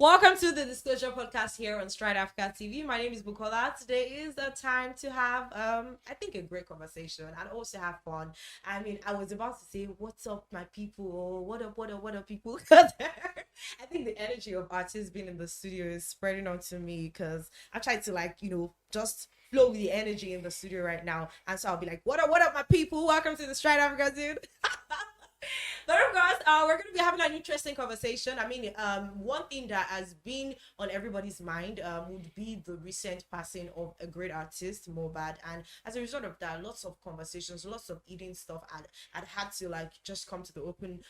Welcome to the Disclosure Podcast here on Stride Africa TV. My name is Bukola. Today is the time to have, I think, a great conversation and also have fun. I mean, I was about to say, "What's up, my people?" or what up, people?" I think the energy of artists being in the studio is spreading onto me because I try to just flow with the energy in the studio right now, and so I'll be like, what up, my people? Welcome to the Stride Africa, dude." But of course, we're going to be having an interesting conversation. I mean, one thing that has been on everybody's mind would be the recent passing of a great artist, Mobad. And as a result of that, lots of conversations, lots of eating stuff had to just come to the open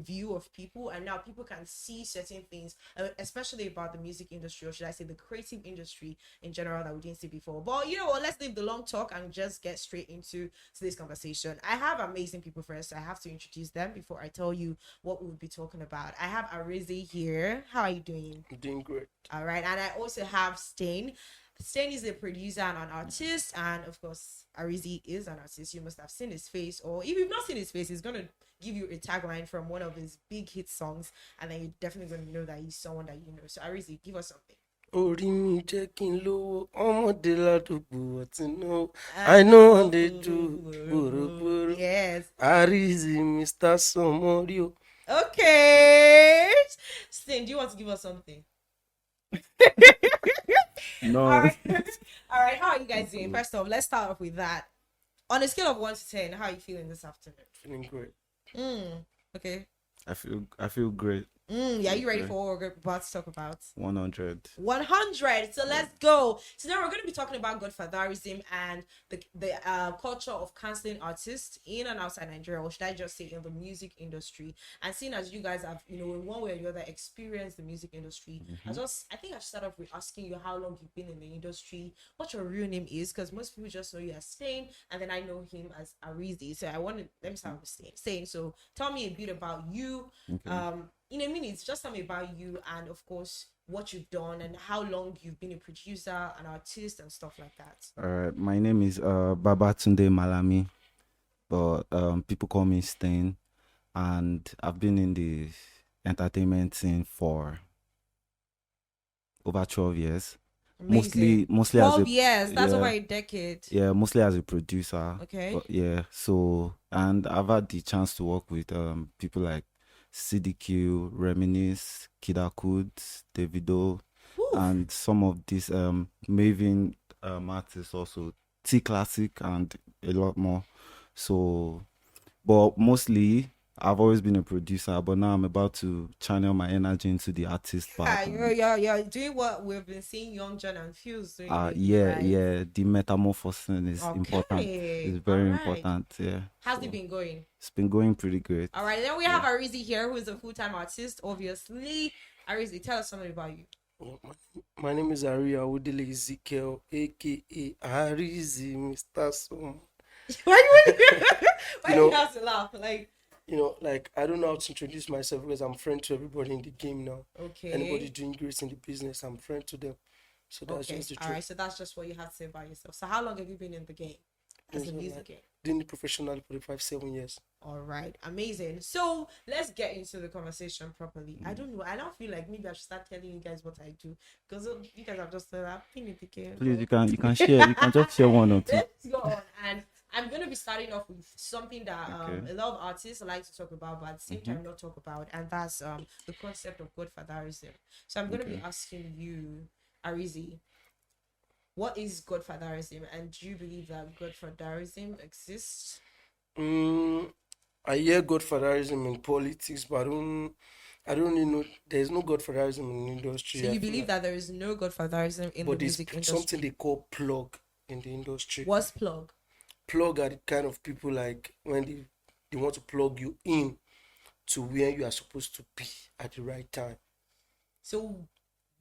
view of people. And now people can see certain things, especially about the music industry, or should I say the creative industry in general, that we didn't see before. But you know what, let's leave the long talk and just get straight into today's conversation. I have amazing people first. I have to introduce them before I tell you what we'll be talking about. I have Arizi here. How are you doing? I'm doing great. All right. And I also have Stain. Stain is a producer and an artist, and of course Arizi is an artist. You must have seen his face, or if you've not seen his face, he's gonna give you a tagline from one of his big hit songs, and then you're definitely gonna know that he's someone that you know. So Arizi, give us something. Orí mi jẹ́ kí n lówó, ọmọdé ládùúgbò ọtí náà. I know what they do, gbòrògbòrò. Yes. Arizi, Mr. Somorio. Okay. Stain, do you want to give us something? No. All right. All right. How are you guys doing? First off, let's start off with that. On a scale of 1 to 10, how are you feeling this afternoon? Feeling great. Okay. I feel great. Yeah, you ready for what we're about to talk about? 100. 100. So let's go. Today we're going to be talking about Godfatherism and the culture of canceling artists in and outside Nigeria, or should I just say in the music industry. And seeing as you guys have, in one way or the other, experienced the music industry, I think I should start off with asking you how long you've been in the industry, what your real name is, because most people just know you as Stain, and then I know him as Arizi. So let me start with Stain. So tell me a bit about you. Okay. In a minute, just tell me about you and, of course, what you've done and how long you've been a producer, an artist, and stuff like that. All right. My name is Babatunde Malami, but people call me Stain, and I've been in the entertainment scene for over 12 years. Amazing. Mostly 12 as a years. That's over a decade. yeah, mostly as a producer. Okay. But yeah. So, and I've had the chance to work with people like CDQ, Reminisce, Kid Akud, Davido, and some of these Maven artists also, T Classic, and a lot more. So, but mostly I've always been a producer, but now I'm about to channel my energy into the artist part. You're doing what we've been seeing Young John and Fuse doing. Yeah. The metamorphosis is important. It's very important. Yeah. How's it been going? It's been going pretty great. All right. Then we have Arizi here, who is a full-time artist, obviously. Arizi, tell us something about you. My name is Aria Udele Ezekiel, aka Arizi, Mr. Som. Why do you have to laugh? I don't know how to introduce myself because I'm friend to everybody in the game now. Okay. Anybody doing great in the business, I'm friend to them. So that's just the truth. All right. So that's just what you have to say about yourself. So how long have you been in the game? As a music game? Doing it professionally for the 5-7 years. All right, amazing. So let's get into the conversation properly. I don't know. I don't feel like maybe I should start telling you guys what I do because you guys have just said I've been in the game. Please, you can share. You can just share one or two. Let's go on. And I'm going to be starting off with something that a lot of artists like to talk about, but at the same time not talk about, and that's the concept of Godfatherism. So I'm going to be asking you, Arizi, what is Godfatherism, and do you believe that Godfatherism exists? I hear Godfatherism in politics, but I don't really know. There's no Godfatherism in the industry. So you believe that there is no Godfatherism in the music industry? But there's something they call plug in the industry. What's plug? Plug are the kind of people like when they want to plug you in to where you are supposed to be at the right time. So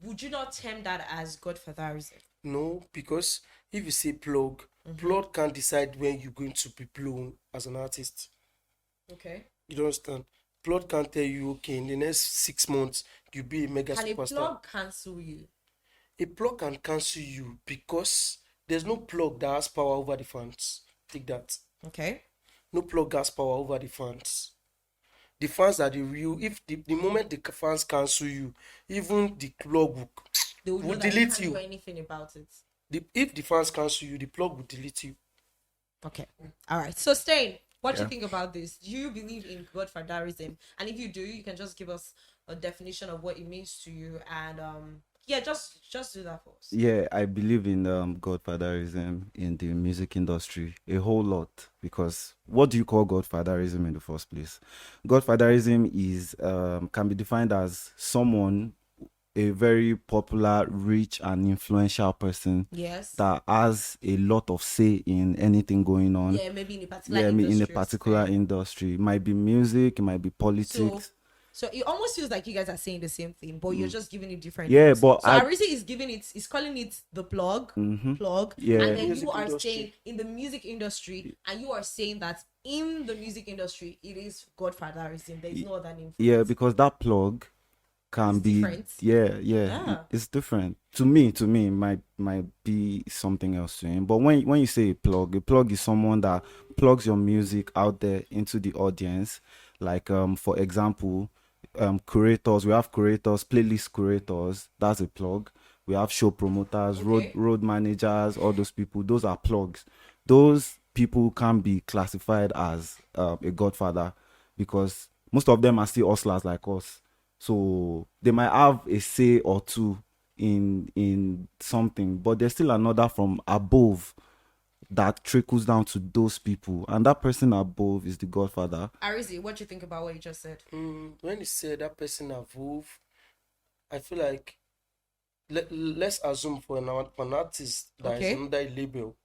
would you not term that as Godfatherism? No, because if you say plug, plug can't decide when you're going to be blown as an artist. Okay. You don't understand? Plug can't tell you, okay, in the next 6 months, you'll be a mega superstar. Can a plug cancel you? A plug can cancel you because there's no plug that has power over the fans. Take that. Okay. No plug has power over the fans. the fans are the real. If the moment the fans cancel you, even the plug They would know will that you delete can't you. do anything about it. If the fans cancel you, the plug will delete you. Okay. All right. So, Stain, what do you Yeah. think about this? Do you believe in Godfatherism? And if you do, you can just give us a definition of what it means to you. And yeah, just do that for us. Yeah, I believe in Godfatherism in the music industry a whole lot, because what do you call Godfatherism in the first place? Godfatherism is can be defined as someone, a very popular, rich, and influential person Yes. that has a lot of say in anything going on. Yeah, maybe in a particular Yeah, I mean, in a industry. particular industry. It might be music, it might be politics. So it almost feels like you guys are saying the same thing, but you're just giving it different Yeah, names. but So Arisi is calling it the plug, Yeah. and then Music you are industry. saying in the music industry, and you are saying that in the music industry it is Godfatherism. There is no other name for Yeah, it. because that plug can It's be different. yeah. It's different. To me, it might be something else to him. But when you say a plug is someone that plugs your music out there into the audience. Like for example, curators. We have curators, playlist curators. That's a plug. We have show promoters, Okay. road managers, all those people. Those are plugs. Those people can be classified as a godfather, because most of them are still hustlers like us. So they might have a say or two in something, but there's still another from above that trickles down to those people, and that person above is the godfather. Arisi, what do you think about what you just said? When you say that person above, I feel like let's assume for an artist that Okay. is under a label.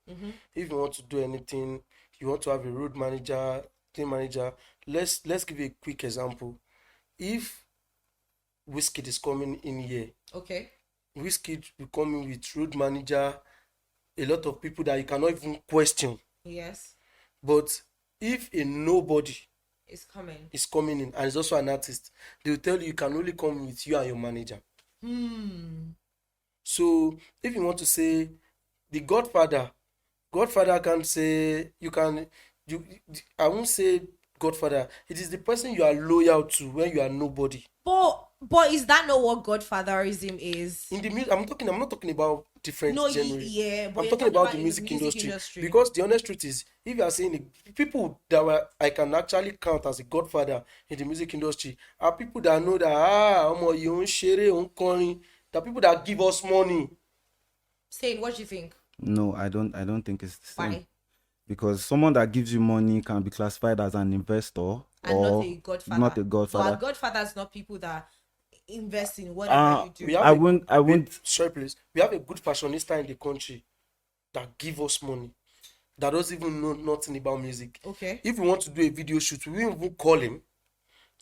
If you want to do anything, you want to have a road manager, team manager. Let's give a quick example. If Wizkid is coming in here, Okay. Wizkid will come in with road manager, a lot of people that you cannot even question. Yes. But if a nobody It's coming. is coming in and is also an artist, they will tell you can only come with you and your manager. So if you want to say the Godfather can say I won't say Godfather. It is the person you are loyal to when you are nobody. But is that not what Godfatherism is? In the music, I'm not talking about different No, genre. yeah, but I'm you're talking about the in music industry. Because the honest truth is, if you are saying people that I can actually count as a godfather in the music industry are people that know that ọmọ yìí ó ń ṣeré, ó ń kọrin, that people that give us money. Saying, what do you think? No, I don't think it's the same. Why? Because someone that gives you money can be classified as an investor And or not a godfather. not a So godfather. our godfathers not people that invest in whatever you do. We have I wouldn't. Sorry, please. We have a good fashionista in the country that give us money, that doesn't even know nothing about music. Okay. If we want to do a video shoot, we won't even call him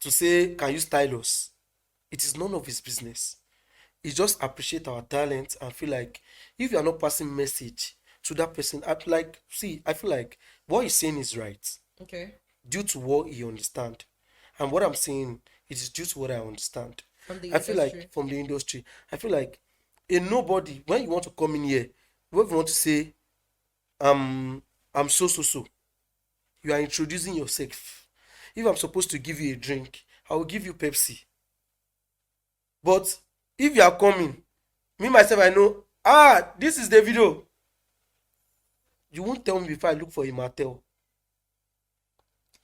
to say, "Can you style us?" It is none of his business. He just appreciate our talent and feel like if you are not passing message to that person, I feel like what he's saying is right Okay. due to what he understand, and what I'm saying it is due to what I understand. From the I feel industry. like from the industry, I feel like a nobody, when you want to come in here, when you want to say, I'm so, you are introducing yourself. If I'm supposed to give you a drink, I will give you Pepsi. But if you are coming, me myself, I know, this is the video. You won't tell me before I look for a Mattel.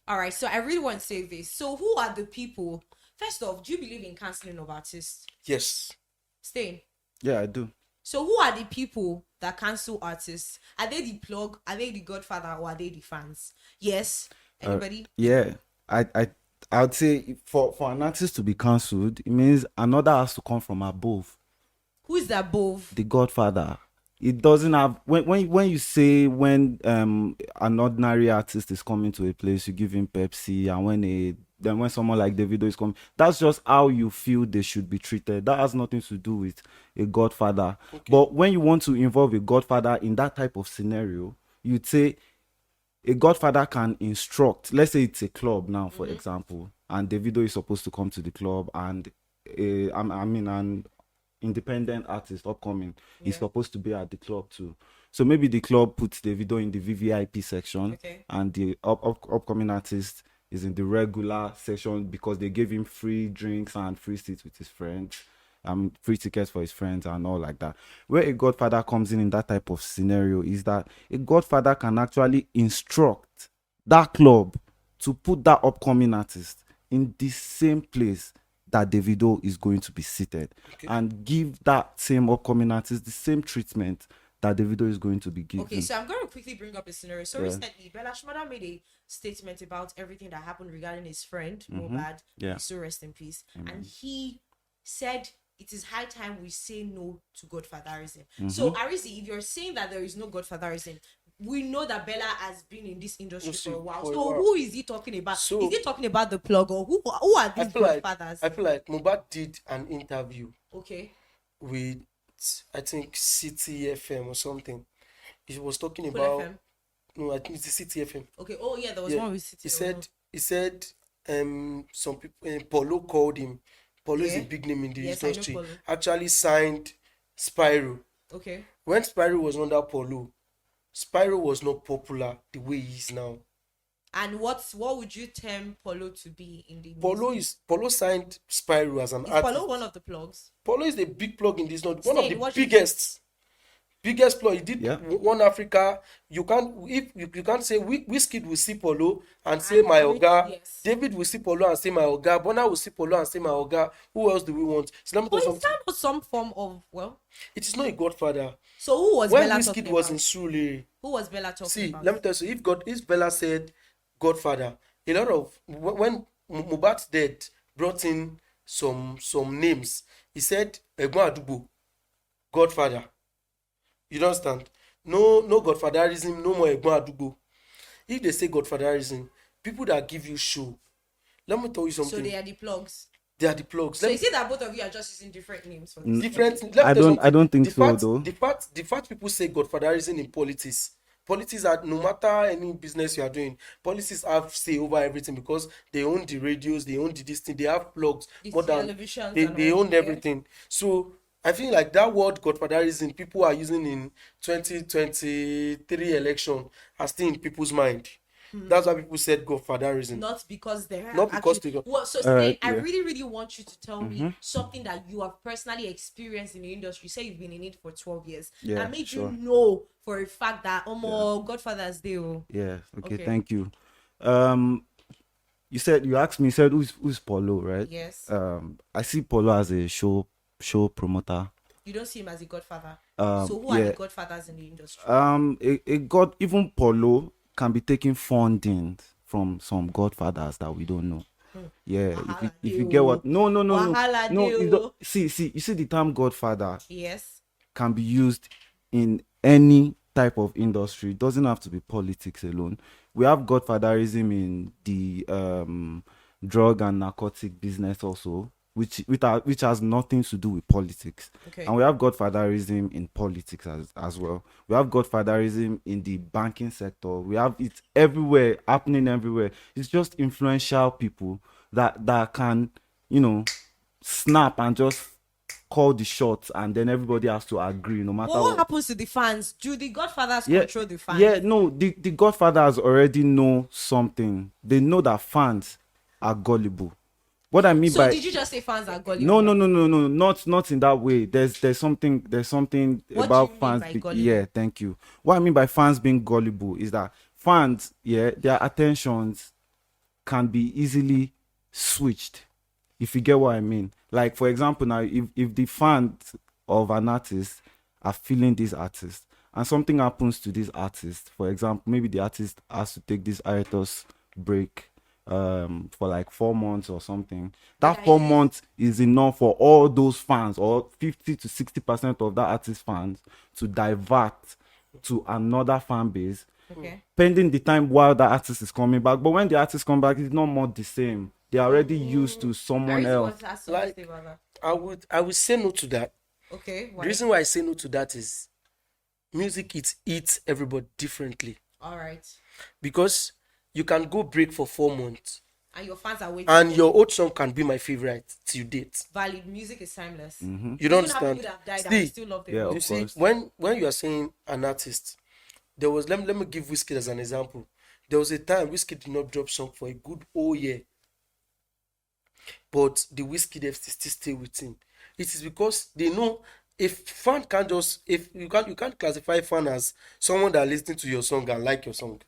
All right. So I really want to say this. So who are the people? First off, do you believe in canceling of artists? Yes. Stain. Yeah, I do. So who are the people that cancel artists? Are they the plug? Are they the godfather? Or are they the fans? Yes. Anybody? Yeah, I would say for an artist to be cancelled, it means another has to come from above. Who is the above? The godfather. It doesn't have when you say when an ordinary artist is coming to a place, you give him Pepsi, and when someone like Davido is coming, that's just how you feel they should be treated. That has nothing to do with a godfather. Okay. But when you want to involve a godfather in that type of scenario, you'd say a godfather can instruct. Let's say it's a club now, for example, and Davido is supposed to come to the club, and an independent artist upcoming is supposed to be at the club too. So maybe the club puts Davido in the VVIP section, Okay. and the upcoming artist is in the regular section because they gave him free drinks and free seats with his friends, free tickets for his friends and all like that. Where a godfather comes in that type of scenario is that a godfather can actually instruct that club to put that upcoming artist in the same place that Davido is going to be seated, and give that same upcoming artist the same treatment that Davido is going to be given. Okay, so I'm going to quickly bring up a scenario. So recently, Bella Shmurda made a statement about everything that happened regarding his friend, Mohbad. Yeah. So rest in peace. And he said it is high time we say no to Godfatherism. So, Arisi, if you're saying that there is no Godfatherism, we know that Bella has been in this industry for a while. So who is he talking about? So, is he talking about the plug, or who are these Godfathers? I feel like Mohbad did an interview with, I think, City FM or something. He was talking Cool about FM? no, I think it's the City FM. Okay. Oh yeah, there was one with City. He said some people, Polo called him. Polo is a big name in the industry. Actually signed Spyro. Okay. When Spyro was under Polo, Spyro was not popular the way he is now. And what would you term Polo to be in the Polo signed Spyro as an artist. Polo one of the plugs? Polo is the big plug in this, not one of the biggest plug. He did One Africa. You can't say Wizkid will see Polo and say my Oga. Yes. David will see Polo and say my Oga. Bonner will see Polo and say my Oga. Who else do we want? So but it's kind of some form of it is not a godfather. So who was when Bella Wizkid talking was about? In Surulere? Who was Bella talking about? See, let me tell you, if Bella said Godfather, a lot of when Mohbad's dead brought in some names. He said Egbon Adubo, Godfather. You don't understand? No Godfatherism, no more Egbon Adubo. If they say Godfatherism, people that give you show, let me tell you something. So they are the plugs. They are the plugs. So you see that both of you are just using different names for this. Different. I don't think so though. The fact people say Godfatherism in politics are, no matter any business you are doing, politics have say over everything because they own the radios, they own this thing, they have plugs, the more than they own everything. So I feel like that word Godfatherism people are using in 2023 election are still in people's mind. That's why people said Godfatherism. Not because they are. Not because they. Well, so Stay, I really, really want you to tell me something that you have personally experienced in the industry. You say you've been in it for 12 years. That made you know for a fact that Godfathers do. Yeah. Okay. Thank you. You asked me. You said who's Polo, right? Yes. I see Polo as a show promoter. You don't see him as a godfather. So who are the godfathers in the industry? Even Polo can be taking funding from some godfathers that we don't know. Yeah, if you get what no. See, you see the term godfather can be used in any type of industry. It doesn't have to be politics alone. We have godfatherism in the drug and narcotic business also, which has nothing to do with politics. And we have godfatherism in politics as well. We have godfatherism in the banking sector. We have it everywhere, happening everywhere. It's just influential people that can, snap and just call the shots, and then everybody has to agree no matter what happens to the fans. Do the godfathers control the fans? The godfathers already know something. They know that fans are gullible. What I mean did you just say fans are gullible? No, not in that way. There's something what about do you fans. Mean by gullible? Thank you. What I mean by fans being gullible is that fans, their attentions can be easily switched. If you get what I mean. Like for example, now if the fans of an artist are feeling this artist and something happens to this artist, for example, maybe the artist has to take this hiatus break for like 4 months or something. That 4 months is enough for all those fans, or 50 to 60% of that artist fans, to divert to another fan base, pending the time while the artist is coming back. But when the artist come back, it's not more the same. They are already used to someone else. Like, I would say no to that. Okay. Why? The reason why I say no to that is music eats everybody differently. All right. Because you can go break for 4 months. And your fans are waiting. And your old song can be my favorite till date. Valid. Music is timeless. You don't understand? Still love them. You see, when you are saying an artist, there was let me give Wizkid as an example. There was a time Whiskey did not drop song for a good whole year, but the Whiskey devs still stay with him. It is because they know if fan can't just, if you can't classify fan as someone that listens to your song and like your song.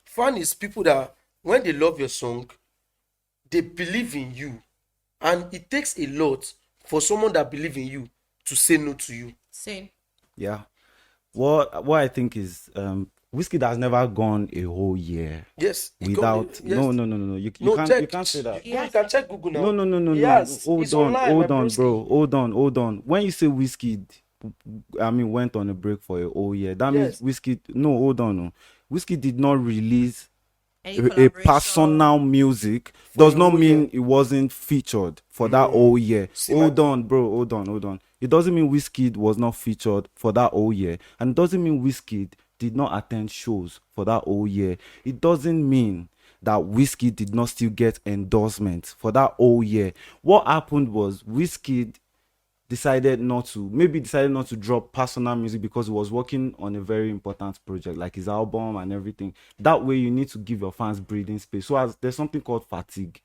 Fan is people that when they love your song, they believe in you, and it takes a lot for someone that believe in you to say no to you. Same. Yeah. What I think is Whiskey has never gone a whole year Yes. without yes. no. You can't say that. You can't check Google now. No. Yes, Hold it's on, online, hold my on, broski. bro. Hold on. When you say Whiskey, went on a break for a whole year. That means Yes. Whiskey. No, hold on. No. Whiskey did not release Any a collaboration? personal music. Does a not whole mean year. it wasn't featured for that whole year. See, Hold my- on, bro. Hold on. It doesn't mean Wizkid was not featured for that whole year, and it doesn't mean Wizkid did not attend shows for that whole year. It doesn't mean that Wizkid did not still get endorsements for that whole year. What happened was Wizkid decided not to drop personal music because he was working on a very important project like his album and everything. That way you need to give your fans breathing space. So there's something called fatigue,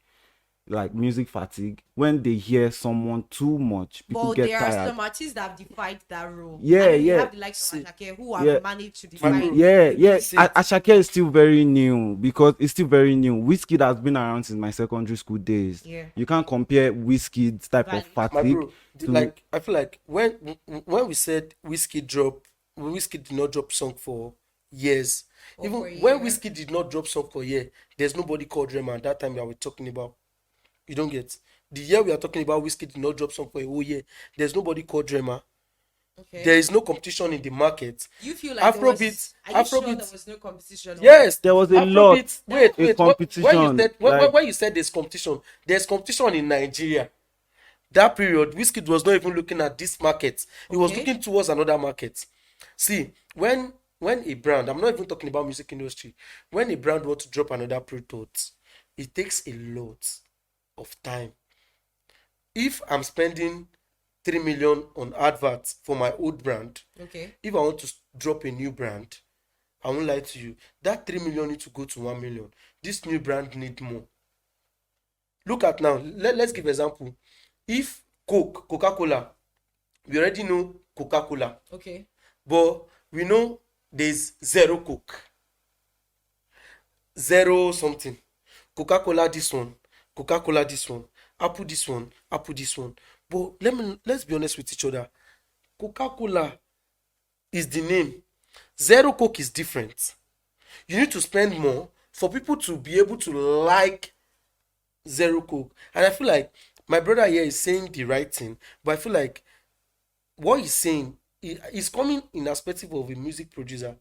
like music fatigue. When they hear someone too much, people But get there tired. are some artists that have defied that rule. Yeah, and you yeah. have the likes of Ashake who have yeah. managed to My define. bro. Yeah. See, Ashake is still very new because it's still very new. Wizkid has been around since my secondary school days. Yeah. You can't compare Wizkid's type Valid. of my fatigue bro, to like I feel like when we said Whiskey did not drop song for years. Or Even for a when year. Whiskey did not drop song for a year, there's nobody called Rema at that time that we're talking about. You don't get the year we are talking about. Whiskey did not drop song for a whole year. There's nobody called Rema. Okay. There is no competition in the market. You feel like there Afrobeat, was, are you sure Afrobeat. there was no competition? Yes, There was a Afrobeat. lot, Wait, a wait. When you competition, said like- when you said there's competition in Nigeria. That period, Wizkid was not even looking at this market. He was Okay. looking towards another market. See, when a brand, I'm not even talking about music industry, when a brand wants to drop another product, it takes a lot of time. If I'm spending 3 million on adverts for my old brand, Okay. if I want to drop a new brand, I won't lie to you, that 3 million need to go to 1 million. This new brand need more. Look at now, let's give example. If Coca-Cola, we already know Coca-Cola, Okay. but we know there's zero Coke, zero something. Coca-Cola this one, Coca-Cola this one, Apple this one, Apple this one. But let's be honest with each other. Coca-Cola is the name. Zero Coke is different. You need to spend more for people to be able to like Zero Coke. And I feel like my brother here is saying the right thing, but I feel like what he's saying is coming in perspective of a music producer.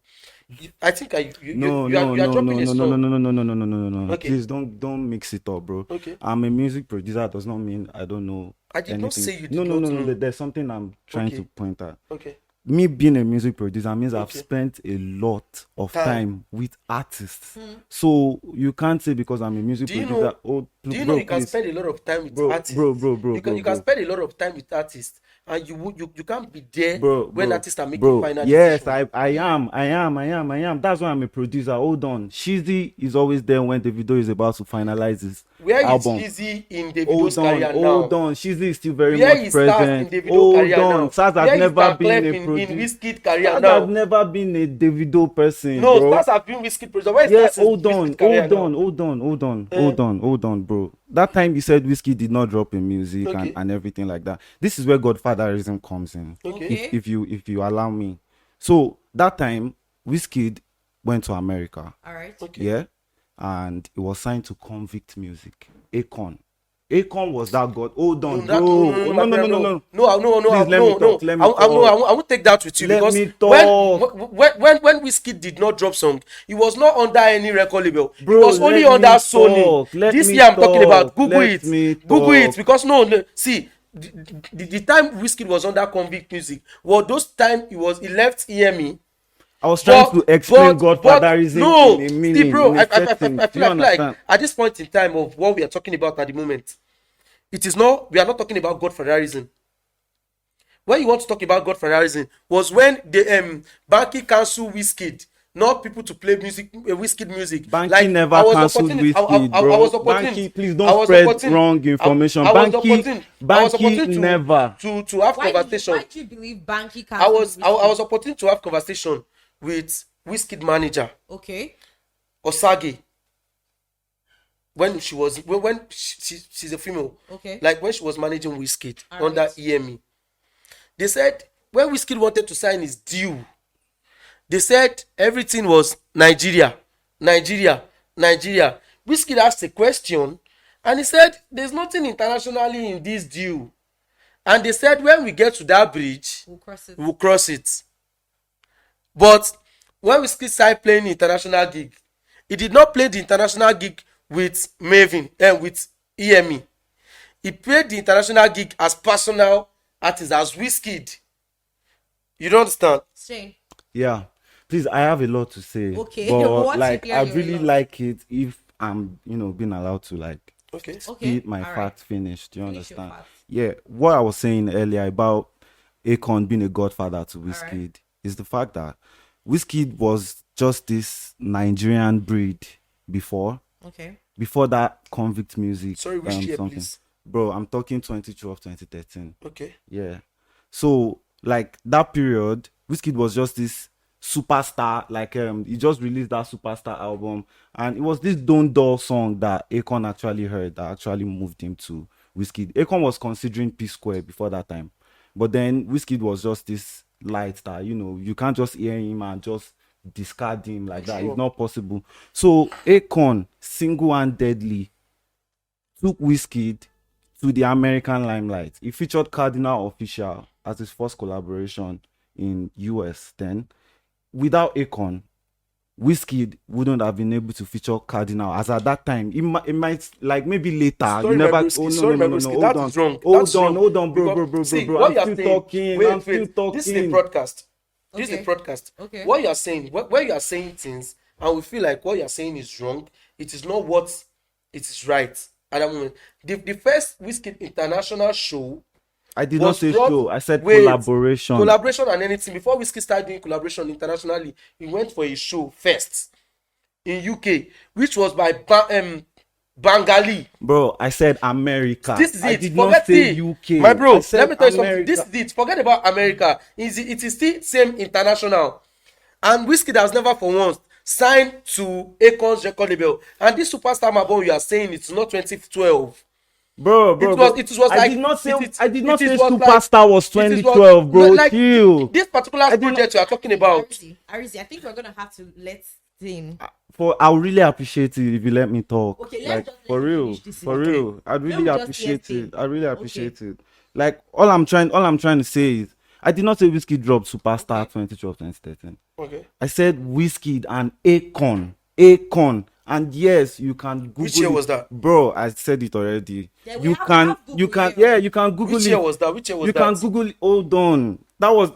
I think No, you are dropping a song. No. Okay. Please don't mix it up, bro. Okay. I'm a music producer. Does not mean I don't know. I did not anything. say you did No. not know. There's something I'm trying Okay. to point at. Okay. Me being a music producer means I've Okay. spent a lot of Time. time with artists. So you can't say because I'm a music Do you producer. know? Do you bro, know you can please. spend a lot of time with Bro, artists? bro. You can spend a lot of time with artists, and you can't be there when artists are making final yes, decisions. I am. That's why I'm a producer. Hold on. Shizzy is always there when Davido is about to finalize his Where is album. Shizzy in Davido's career now? Hold on. Shizzy is still very Where much is Stars in present. Davido's Hold career on. now? Stars Where has is never Star been Clef a in producer. Wizkid career Stars now? has never been a Davido person, No, bro. Stars have been Wizkid producer. Where is Yeah, Stars in Wizkid career now? hold on, bro. That time you said Whiskey did not drop in music Okay. and everything like that. This is where Godfatherism comes in. Okay. If you allow me. So that time, Whiskey went to America. All right. Okay. Yeah. And it was signed to Convict Music. Akon was that god. Hold on, bro. No. Please, let me talk. Let me I won't take that with you Let because me talk. when Wizkid did not drop song, he was not under any record label. Bro, He was only let under me Sony. talk. Let This me year I'm talking about. talk. Google Let me it. Google it talk. because no, see. The time Wizkid was under Convict Music, well, those time he left EME. I was trying to explain Godfatherism no, in a meaning. see, bro, in a I setting. feel Do you like understand? at this point in time of what we are talking about at the moment, we are not talking about Godfatherism. When you want to talk about Godfatherism was when the Banky cancel Wizkid not people to play music, Wizkid music. Banky Like, never I was cancelled supporting it. Wizkid, I bro. was supporting. Banky, please I don't was spread supporting. wrong information. I was Banky, supporting. I was Banky supporting never. to have conversation. Why do you believe Banky can't? I was supporting to have conversation with Wizkid manager Okay. Osage when she was when she's a female. Okay. Like when she was managing Wizkid All under right. EME. They said when Wizkid wanted to sign his deal, they said everything was Nigeria. Wizkid asked a question and he said there's nothing internationally in this deal. And they said when we get to that bridge, we'll cross it. But when Wizkid started playing the international gig, he did not play the international gig with Maven and with EME. He played the international gig as personal artist, as Wizkid. You don't understand? Shane. Yeah, please, I have a lot to say. Okay, but what's like, your I clear really lot? like it if I'm, being allowed to like Okay. speed my all right. facts finished. Do you Finish your understand? facts. Yeah, what I was saying earlier about Akon being a godfather to Wizkid right. is the fact that Wizkid was just this Nigerian breed before Okay. that convict music. Sorry, which year, something. please? Bro, I'm talking 2012, 2013. Okay. Yeah. So like that period, Wizkid was just this superstar. Like he just released that superstar album, and it was this Don't Doll song that Akon actually heard that actually moved him to Wizkid. Akon was considering P Square before that time, but then Wizkid was just this light that you can't just hear him and just discard him like that. Sure. It's not possible. So Akon single-handedly took Wizkid to the American limelight. He featured Cardinal Offishall as his first collaboration in US. Then, without Akon, Wizkid wouldn't have been able to feature Cardinal, as at that time. It might like maybe later. Sorry, you never. Rebelski, Oh no, sorry, no, no, no, Rebelski, no. that Hold on, is wrong. hold That's on, wrong. hold on, bro, Because, see, bro. what I'm you are still saying, talking. wait, I'm still talking. This is a broadcast. This is Okay. a broadcast. Okay. What you are saying, where you are saying things, and we feel like what you are saying is wrong, it is not what it is right at that moment. The first Wizkid international show I did not was say brought show. I said with collaboration. Collaboration and anything. Before Wizkid started doing collaboration internationally, he went for a show first in UK, which was by Bengali. Bro, I said America. This is I it. did Forget not say it. UK. My bro, I said let me tell you something. America. This is it. Forget about America. It is still same international. And Wizkid has never for once signed to Akon's record label. And this superstar Mabon you are saying it's not 2012. Bro, It was I like did not say was Superstar was it is 2012, bro. like Chill. this particular did not- project you are talking about. Arizi, I think we're gonna have to let Zane. I'll really appreciate it if you let me talk. Okay, let's like just let for you real, finish this for thing. real. I'd Let really me just appreciate hear it. I really Zane. appreciate it. Like all I'm trying to say is I did not say Wizkid dropped Superstar 2012, 2013. Okay. I said Wizkid and Akon. And yes, you can Google Which year it. was that? Bro, I said it already. Yeah, we You have can Google here. yeah, you can Google Which it. year was that? Which year was You that? can Google it. Hold on. I was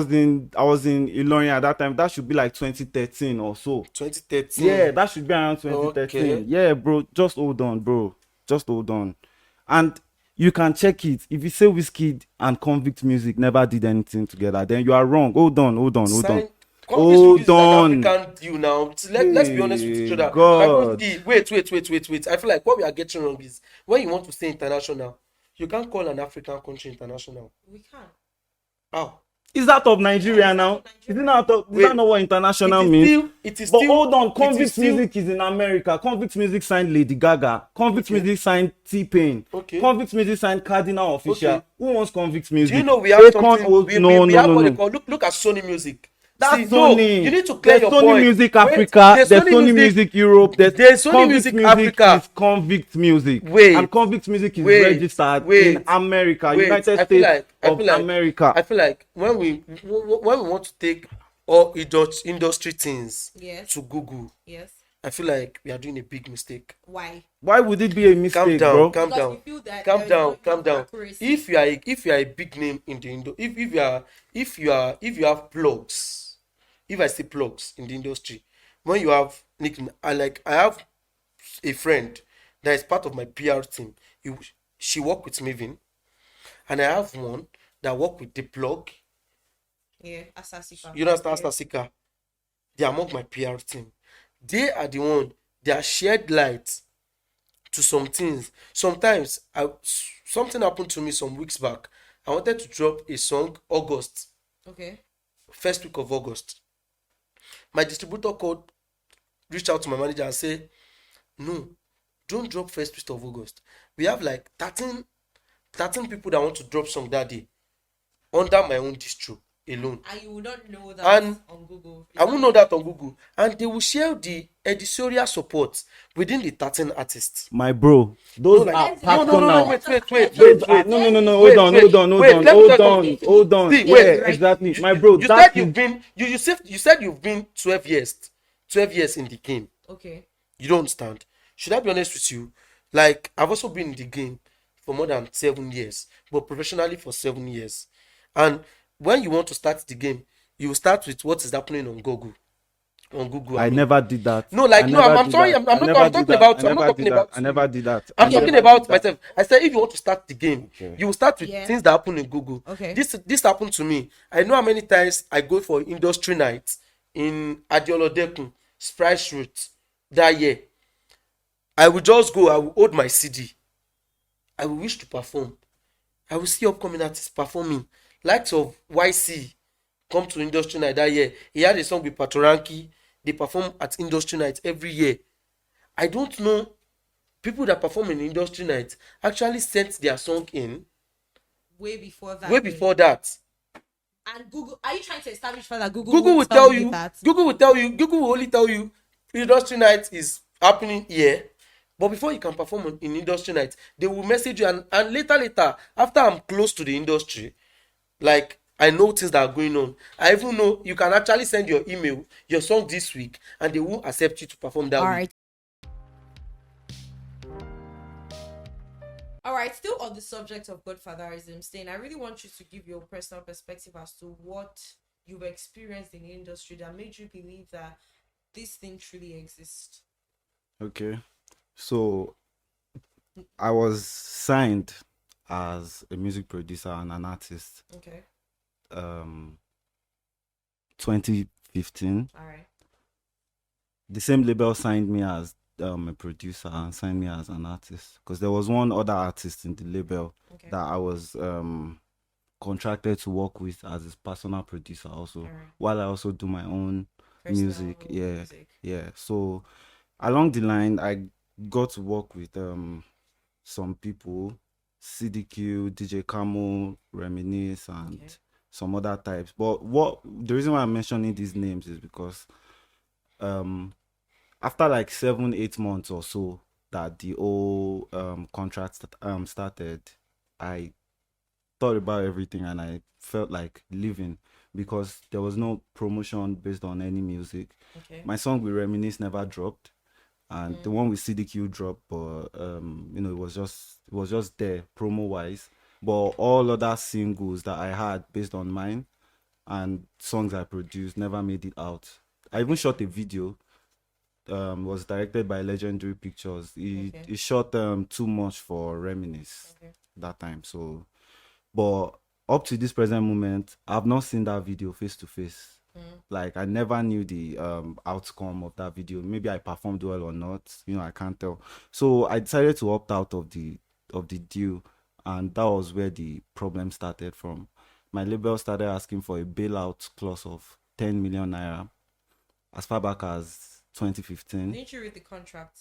in Ilorin at that time. That should be like 2013 or so. 2013. Yeah, that should be around 2013. Okay. Yeah, bro. Just hold on, bro. Just hold on. And you can check it. If you say Wizkid and Convict Music never did anything together, then you are wrong. Hold on. Sign- Hold Congress is an on. African deal now. Let's be honest with each other. God. Wait. I feel like what we are getting wrong is when you want to say international, you can't call an African country international. We can. How? Is that of Nigeria now? Is that not what international means? It is But still. hold on, it is Convict still- Music is in America. Convict Music signed Lady Gaga. Convict Music signed T-Pain. Okay. Convict Music signed Cardinal Official. Okay. Who wants Convict Music? Do you know we have Akon something? owns- We no, have what they no. call. Look at Sony Music. That's See, Sony. No, you need to clear There's your Sony point. Music Wait, Africa. There's Sony Music Music Europe. There's Sony Convict Music Music Africa. is Convict Music. Wait. And Convict Music is Wait. registered Wait. in America, Wait, United I feel States like- I of feel like- America. I feel like when we want to take all industry things Yes. to Google, Yes. I feel like we are doing a big mistake. Why? Why would it be a mistake, Calm down, bro? calm Because down, you feel that calm there is down, not calm enough down. accuracy. If you are a big name in the if you have plugs, if I say plugs in the industry, when you have nickname, I have a friend that is part of my PR team. She work with Maven, and I have one that work with the plug. Yeah, Asasika. You understand, Stasika? They are among my PR team. They are the one that shared light to some things. Sometimes something happened to me some weeks back. I wanted to drop a song August, Okay. first week of August. My distributor reached out to my manager and said, no, don't drop first week of August. We have like 13 people that want to drop song that day under my own distro alone. And you will not know that And on Google. I won't know that on Google. And they will share the editorial support within the 13 artists. My bro, those No, are like, no, personal. wait. No, Wait, hold wait, on, wait, let me tell you something. hold on. See, Yeah, wait, exactly. My You, bro, you that said you've is been you said you've been 12 years in the game. Okay. You don't understand. Should I be honest with you? Like, I've also been in the game for more than 7 years, but professionally for 7 years. And when you want to start the game, you will start with what is happening on Google. On Google, I mean. never did that. No, like, I no, never I'm did sorry. that. I'm I not. never I'm did talking that. about. I I'm not never talking did that. about I you. never did that. I'm I talking never about did that. myself. I said if you want to start the game, Okay. you will start with Yeah. things that happen in Google. Okay. This happened to me. I know how many times I go for industry night in Adiolodekun, Sprite Route that year. I will just go. I will hold my CD. I will wish to perform. I will see upcoming artists performing. Likes of YC come to industry night that year. He had a song with Patoranki. They perform at industry night every year. I don't know people that perform in industry night actually sent their song in Way before that. way before that. And Google, are you trying to establish that Google Google will would tell you you. that? Google will only tell you industry night is happening here. But before you can perform in industry night, they will message you, and later, after I'm close to the industry, like I know things that are going on. I even know you can actually send your email, your song this week, and they won't accept you to perform that week. All right, still on the subject of Godfatherism, Stain, I really want you to give your personal perspective as to what you've experienced in the industry that made you believe that this thing truly exists. Okay. So I was signed as a music producer and an artist. Okay. 2015. All right. The same label signed me as a producer and signed me as an artist, because there was one other artist in the label Okay. that I was contracted to work with as his personal producer also, All right. while I also do my own Personal music. music. Yeah. So along the line, I got to work with some people, CDQ, DJ Camo, Reminisce, and Okay. some other types. But the reason why I'm mentioning these names is because after like 7-8 months or so that the whole contract started, I thought about everything and I felt like leaving, because there was no promotion based on any music. Okay. My song with Reminisce never dropped, and the one with CDQ dropped, but it was just there promo wise. But all other singles that I had based on mine and songs I produced never made it out. I even shot a video. Was directed by Legendary Pictures. He shot too much for Reminisce that time. So, but up to this present moment, I've not seen that video face to face. Like, I never knew the outcome of that video. Maybe I performed well or not. I can't tell. So I decided to opt out of the deal, and that was where the problem started from. My label started asking for a bailout clause of 10 million naira as far back as 2015. Didn't you read the contract?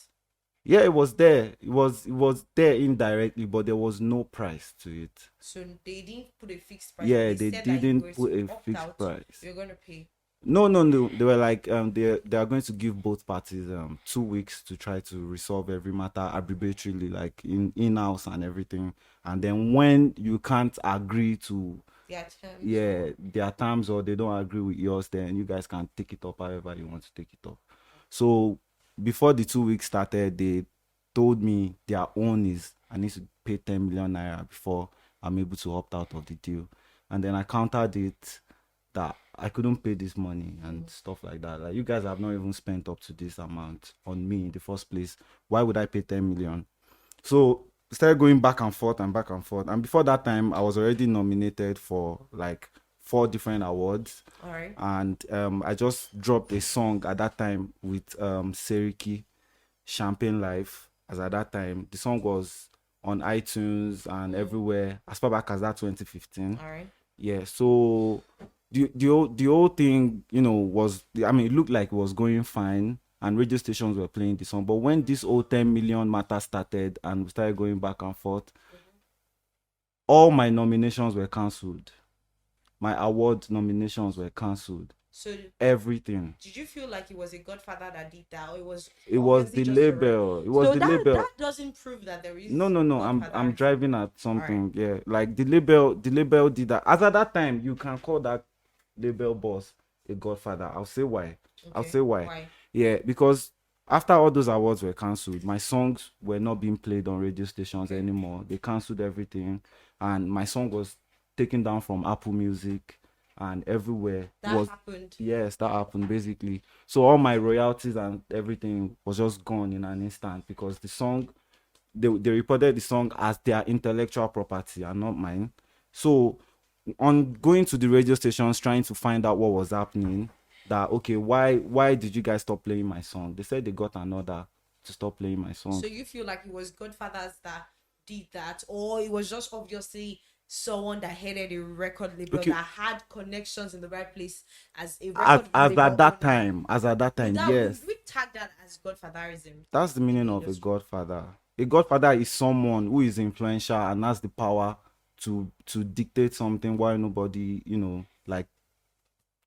Yeah, it was there. It was there indirectly, but there was no price to it. So they didn't put a fixed price. Yeah, they they said that didn't you put were a to opt fixed out, price. you're gonna pay. No. They were like they are going to give both parties 2 weeks to try to resolve every matter arbitrarily, like in-house and everything. And then when you can't agree to their terms, or they don't agree with yours, then you guys can take it up however you want to take it up. So before the 2 weeks started, they told me their own is I need to pay 10 million naira before I'm able to opt out of the deal. And then I countered it that I couldn't pay this money and stuff like that. Like, you guys have not even spent up to this amount on me in the first place. Why would I pay 10 million? So started going back and forth. And before that time, I was already nominated for like 4 different awards. All right. And I just dropped a song at that time with Seriki, Champagne Life. As at that time, the song was on iTunes and everywhere as far back as that 2015. All right. Yeah, so the whole thing, was, I mean, it looked like it was going fine and radio stations were playing the song. But when this whole 10 million matter started and we started going back and forth, all my nominations were cancelled. My award nominations were cancelled. So Everything. did you feel like it was a Godfather that did that, or it was It was obviously the just a label. It was so the that, label. that doesn't prove that there is No. I'm Godfatherism. driving at something. Yeah, like the label did that. As at that time, you can call that label boss a Godfather. I'll say why. I'll Okay. say why. Why? Yeah, because after all those awards were cancelled, my songs were not being played on radio stations anymore. They cancelled everything, and my song was taken down from Apple Music and everywhere. That happened. Yes, that happened basically. So all my royalties and everything was just gone in an instant because the song, they reported the song as their intellectual property and not mine. So on going to the radio stations trying to find out what was happening, that okay, why did you guys stop playing my song? They said they got an order to stop playing my song. So you feel like it was Godfathers that did that, or it was just obviously someone that headed a record label that had connections in the right place as a record as label at that owner? time, yes. We tag that as Godfatherism. That's the meaning of a godfather. A godfather is someone who is influential and has the power to dictate something while nobody, like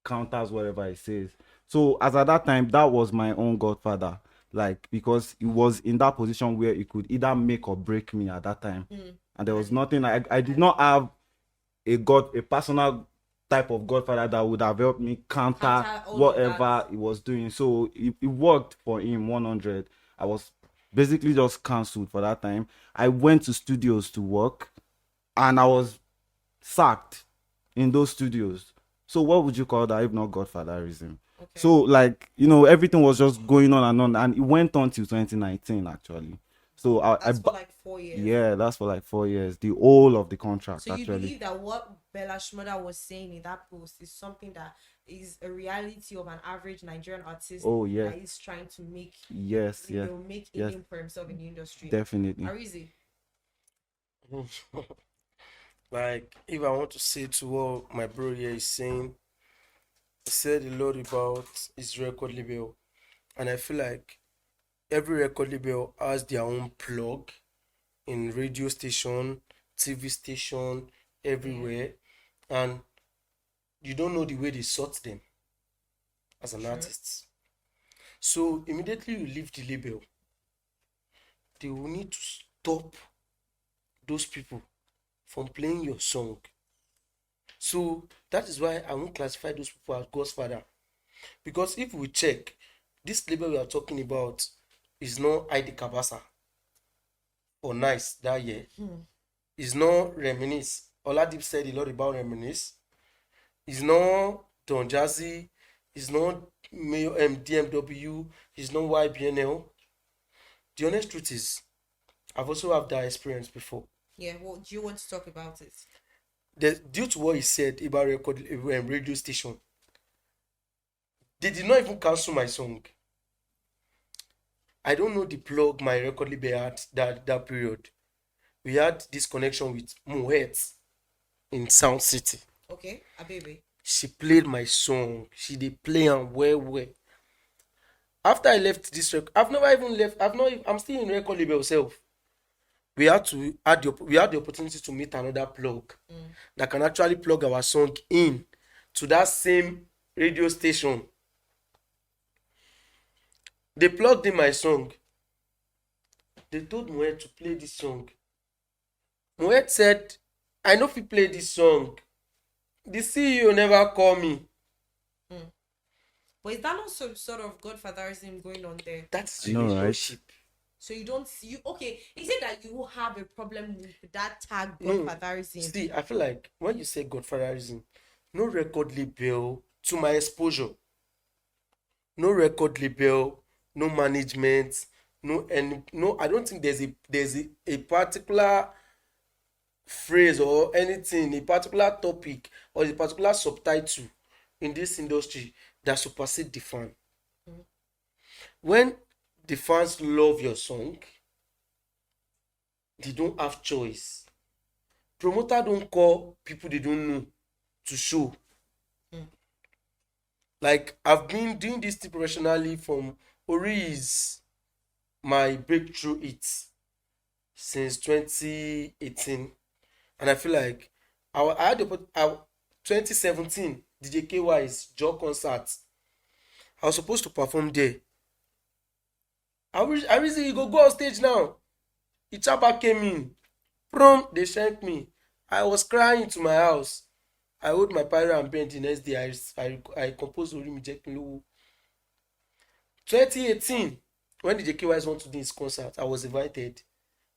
counters whatever he says. So as at that time, that was my own godfather. Like, because he was in that position where he could either make or break me at that time. And there was nothing, I did not have a personal type of godfather that would have helped me counter all whatever he was doing. So it worked for him 100. I was basically just cancelled for that time. I went to studios to work and I was sacked in those studios. So what would you call that if not godfatherism? Okay. So like, everything was just going on and it went on till 2019 actually. So That's for like 4 years. Yeah, that's for like 4 years. The whole of the contract. So you actually believe that what Bella Shmurda was saying in that post is something that is a reality of an average Nigerian artist that is trying to make make a name for himself in the industry. Definitely. Arizi. Like, if I want to say to what my bro here is saying, he said a lot about his record label, and I feel like every record label has their own plug in radio station, TV station, everywhere, and you don't know the way they sort them as an artist. So immediately you leave the label, they will need to stop those people from playing your song. So that is why I won't classify those people as Godfather. Because if we check, this label we are talking about is not ID Kabasa or Nice that year. It's not Reminisce. Oladip said a lot about Reminisce. It's not Don Jazzy. It's not DMW. It's not YBNL. The honest truth is, I've also had that experience before. Yeah, well, do you want to talk about it? Due to what he said about radio station, they did not even cancel my song. I don't know the plug my record label had that period. We had this connection with Moet in Sound City. Okay, a baby. She played my song. She did play and well. After I left this record, I've never even left. I'm still in record label self. We had the opportunity to meet another plug that can actually plug our song in to that same radio station. They plugged in my song. They told Moet to play this song. Moet said, I know if you play this song. The CEO never call me. But is that not some sort of Godfatherism going on there? That's relationship. Right? So you don't see okay. Is it that you have a problem with that tag Godfatherism? See, I feel like when you say Godfatherism, no record label to my exposure. No record label, no management, no. I don't think there's a particular phrase or anything, a particular topic or a particular subtitle in this industry that supersede the fan. When the fans love your song, they don't have choice. Promoter don't call people they don't know to show. Like, I've been doing this thing professionally from Ori is my breakthrough hit since 2018, and I feel like I had the 2017 DJ KY's Joe concert. I was supposed to perform there. I reason he go on stage now. Ichapa came in. Prom, they shanked me. I was crying to my house. I hold my pyro and bent the next day. I composed Orimi Jekinlowo. 2018, when the JKYs want to do his concert, I was invited.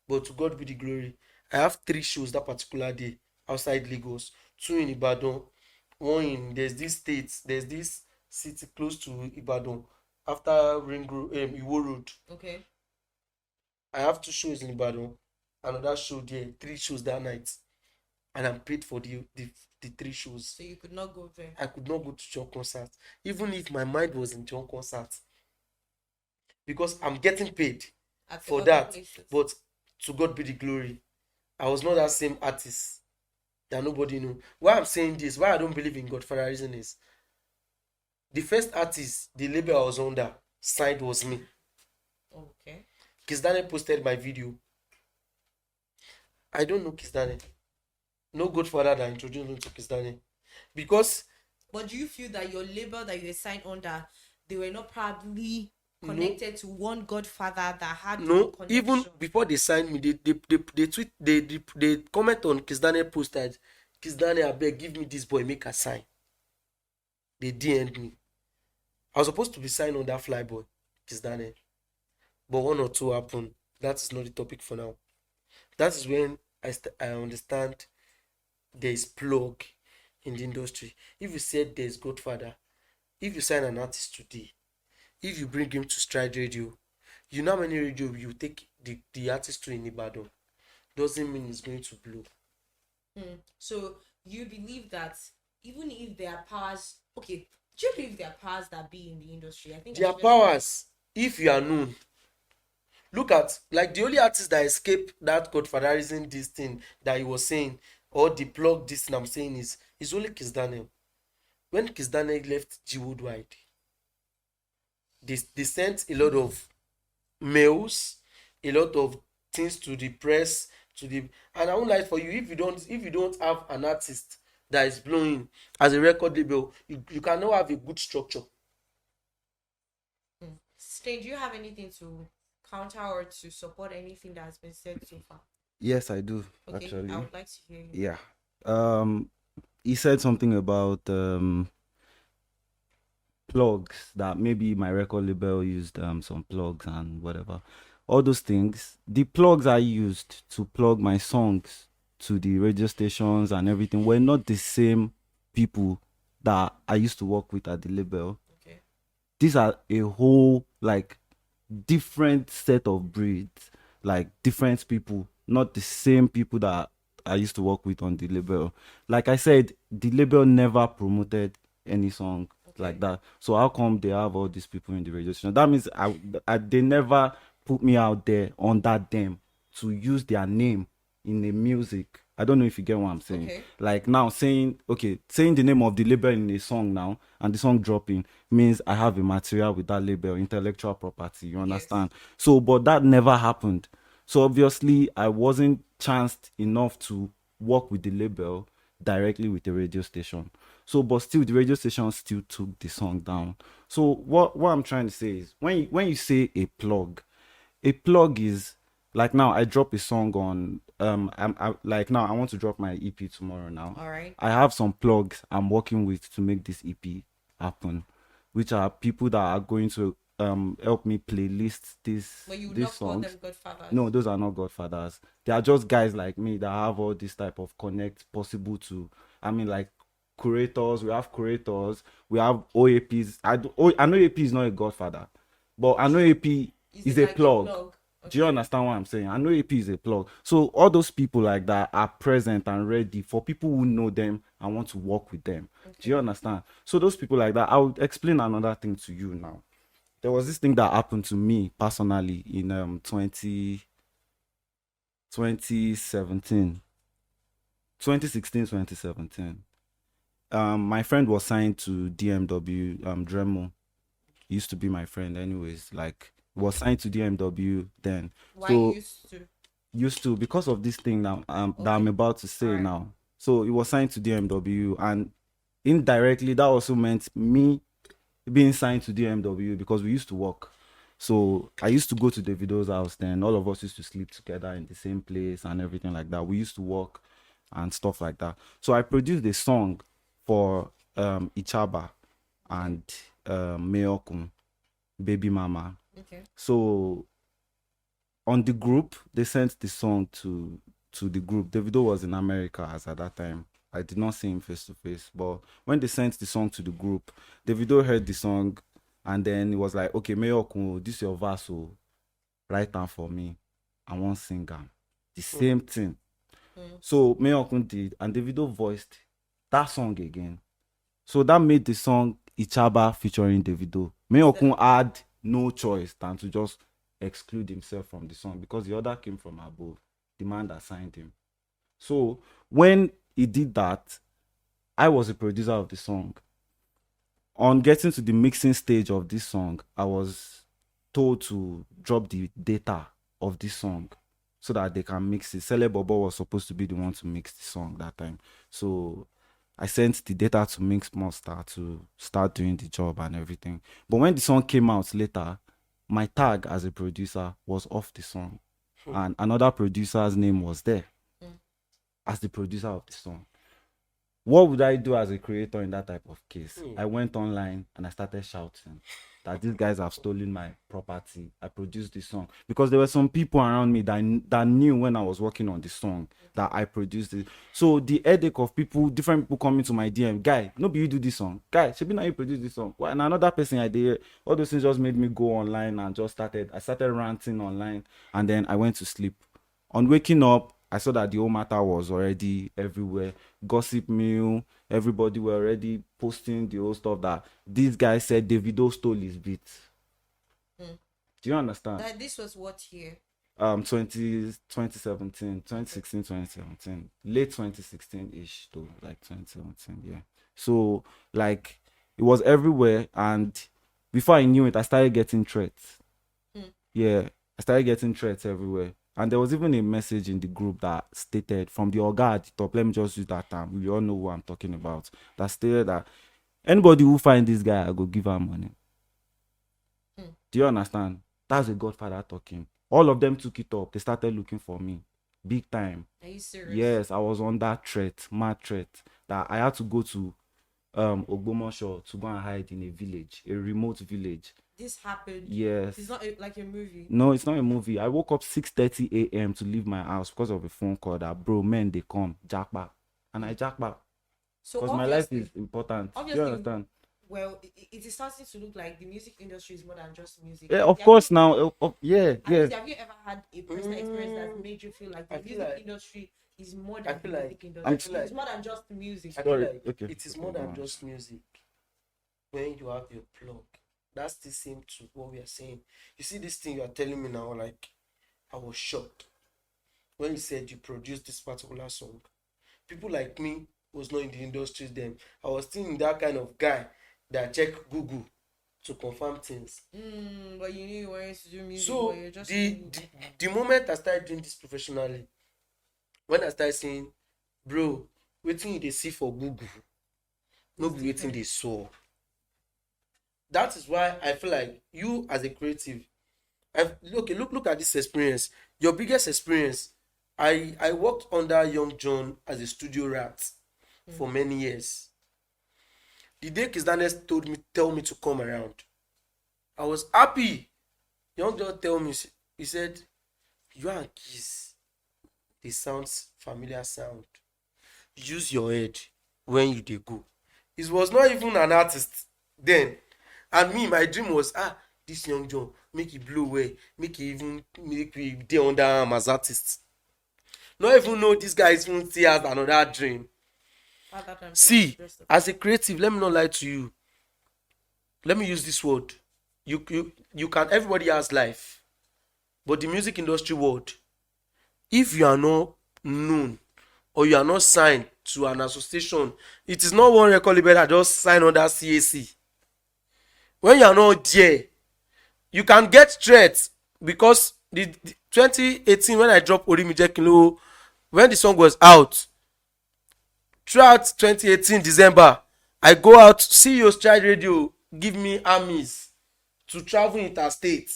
But to God be the glory. I have 3 shows that particular day outside Lagos. 2 in Ibadan. 1 in, there's this city close to Ibadan after Ring Road, Iwo Road. Okay. I have 2 shows in Ibadan. Another show there. 3 shows that night. And I'm paid for the 3 shows. So you could not go there. I could not go to John concert, even if my mind was in John concert, because I'm getting paid At the for other that. places. But to God be the glory. I was not that same artist that nobody knew. Why I'm saying this, why I don't believe in Godfatherism is the first artist the label I was under signed was me. Okay. Kiss Daniel posted my video. I don't know Kiss Daniel. No Godfather that introduced me to Kiss Daniel. Because But do you feel that your label that you were signed under, they were not probably connected to one Godfather that had no, connection? even before they signed me, they tweet, they comment on Kiss Daniel post that Kiss Daniel, abeg give me this boy, make a sign. They DM'd me. I was supposed to be signed on that Flyboy, Kiss Daniel, but 1 or 2 happened. That is not the topic for now. That is when I understand there is plug in the industry. If you said there is Godfather, if you sign an artist today, if you bring him to Stride Radio, you know how many radio you take the artist to in Ibadan, doesn't mean it's going to blow. So you believe that even if there are powers, okay, do you believe there are powers that be in the industry? I think There are especially- powers if you are known. Look at, like, the only artist that escaped that Godfatherism this thing that he was saying, or the plug this thing I'm saying is only Kiss Daniel. When Kiss Daniel left G Worldwide, they sent a lot of mails, a lot of things to the press, and I won't lie for you, if you don't have an artist that is blowing as a record label, you cannot have a good structure. Stay, do you have anything to counter or to support anything that has been said so far? Yes, I do. Okay, Actually, I would like to hear you. yeah. He said something about plugs, that maybe my record label used some plugs and whatever. All those things. The plugs I used to plug my songs to the radio stations and everything were not the same people that I used to work with at the label. Okay. These are a whole, like, different set of breeds, like different people, not the same people that I used to work with on the label. Like I said, the label never promoted any song like that. So how come they have all these people in the radio station? That means they never put me out there under them to use their name in the music. I don't know if you get what I'm saying. Okay. Like now saying the name of the label in a song now and the song dropping means I have a material with that label, intellectual property, you understand? So, but that never happened. So obviously I wasn't chanced enough to work with the label directly with the radio station. So, but still the radio station still took the song down. So what I'm trying to say is when you say a plug is, like, now I drop a song on like now I want to drop my EP tomorrow now. All right. I have some plugs I'm working with to make this EP happen, which are people that are going to help me playlist But you would these not call songs. them Godfathers. No, those are not Godfathers. They are just guys like me that have all this type of connect possible to, I mean, like curators. We have curators. We have OAPs. I know OAP is not a Godfather, but I know OAP is a like plug. Do you understand what I'm saying? I know AP is a plug. So all those people like that are present and ready for people who know them and want to work with them. Do you understand? So those people like that, I'll explain another thing to you now. There was this thing that happened to me personally in 2017. 2016, 2017. My friend was signed to DMW, Dremel. He used to be my friend anyways. Like, was signed to DMW then. Why So used to? because of this thing now that I'm about to say now. So he was signed to DMW, and indirectly that also meant me being signed to DMW because we used to work. So I used to go to Davido's house then. All of us used to sleep together in the same place and everything like that. We used to work and stuff like that. So I produced a song for Ichaba and Meokun, Baby Mama. Okay. So on the group, they sent the song to the group. Davido was in America as at that time. I did not see him face to face, but when they sent the song to the group, Davido heard the song, and then he was like, "Okay, Meokun, this is your verse, so write down for me. I want sing am." The same thing. So Meokun did, and Davido voiced that song again. So that made the song Ichaba featuring Davido. Meokun had no choice than to just exclude himself from the song because the order came from above, the man that signed him. So when he did that, I was the producer of the song. On getting to the mixing stage of this song, I was told to drop the data of this song so that they can mix it. Sele Bobo was supposed to be the one to mix the song that time. So I sent the data to Mix Monster to start doing the job and everything. But when the song came out later, my tag as a producer was off the song. And another producer's name was there as the producer of the song. What would I do as a creator in that type of case? I went online and I started shouting that these guys have stolen my property. I produced the song because there were some people around me that knew when I was working on the song that I produced it. So the headache of different people coming to my DM, guy, no be you do this song, guy, should be now you produce this song. And another person I did, all those things just made me go online and I started ranting online, and then I went to sleep. On waking up, I saw that the whole matter was already everywhere. Gossip Mill, everybody were already posting the whole stuff that these guys said Davido stole his beat. Do you understand? This was what year? 2017, 2016, 2017. Late 2016-ish to like 2017, yeah. So like it was everywhere, and before I knew it, I started getting threats. Yeah, I started getting threats everywhere. And there was even a message in the group that stated from the Oga at the top, let me just use that term, we all know who I'm talking about, that stated that anybody who find this guy, I go give her money. Do you understand? That's a Godfather talking. All of them took it up. They started looking for me. Big time. Are you serious? Yes, I was on that threat, mad threat, that I had to go to Ogbomosho to go and hide in a village, a remote village. This happened? Yes. It's not like a movie? No, it's not a movie. I woke up 6:30 a.m. to leave my house because of a phone call that, bro, men, they come, jack back. And I jack back. So because my life is important. Do you understand? Well, it is starting to look like the music industry is more than just music. Yeah, of course now. Yeah. Have you ever had a personal experience that made you feel like the music industry is more than the music industry? It's more than just music. I feel like it is more than just music. When you have your plug, that's the same to what we are saying. You see this thing you are telling me now, like I was shocked when you said you produced this particular song. People like me was not in the industry then. I was still in that kind of guy that check Google to confirm things. But you knew you wanted to do music. So but you're just the moment I started doing this professionally, when I started saying, bro, waiting they see for Google, no be waiting they saw. That is why I feel like you as a creative, look at this experience. Your biggest experience. I worked under Young John as a studio rat for many years. The day Kiss Daniels tell me to come around, I was happy. Young John tell me, he said, you and Kiss, they sounds familiar sound. Use your head when you go. It was not even an artist then. And me, my dream was, this young John, make it blow away, make it even make we dey under am as artists. Not even know this guy even still has another dream. At that time, See, as a creative, let me not lie to you. Let me use this word. You can, everybody has life. But the music industry world, if you are not known or you are not signed to an association, it is not one record label that just sign under CAC. When you are not there, you can get threats because the 2018 when I dropped Orimije Kinlo, when the song was out, throughout 2018 December, I go out, CEO's Child Radio give me armies to travel interstate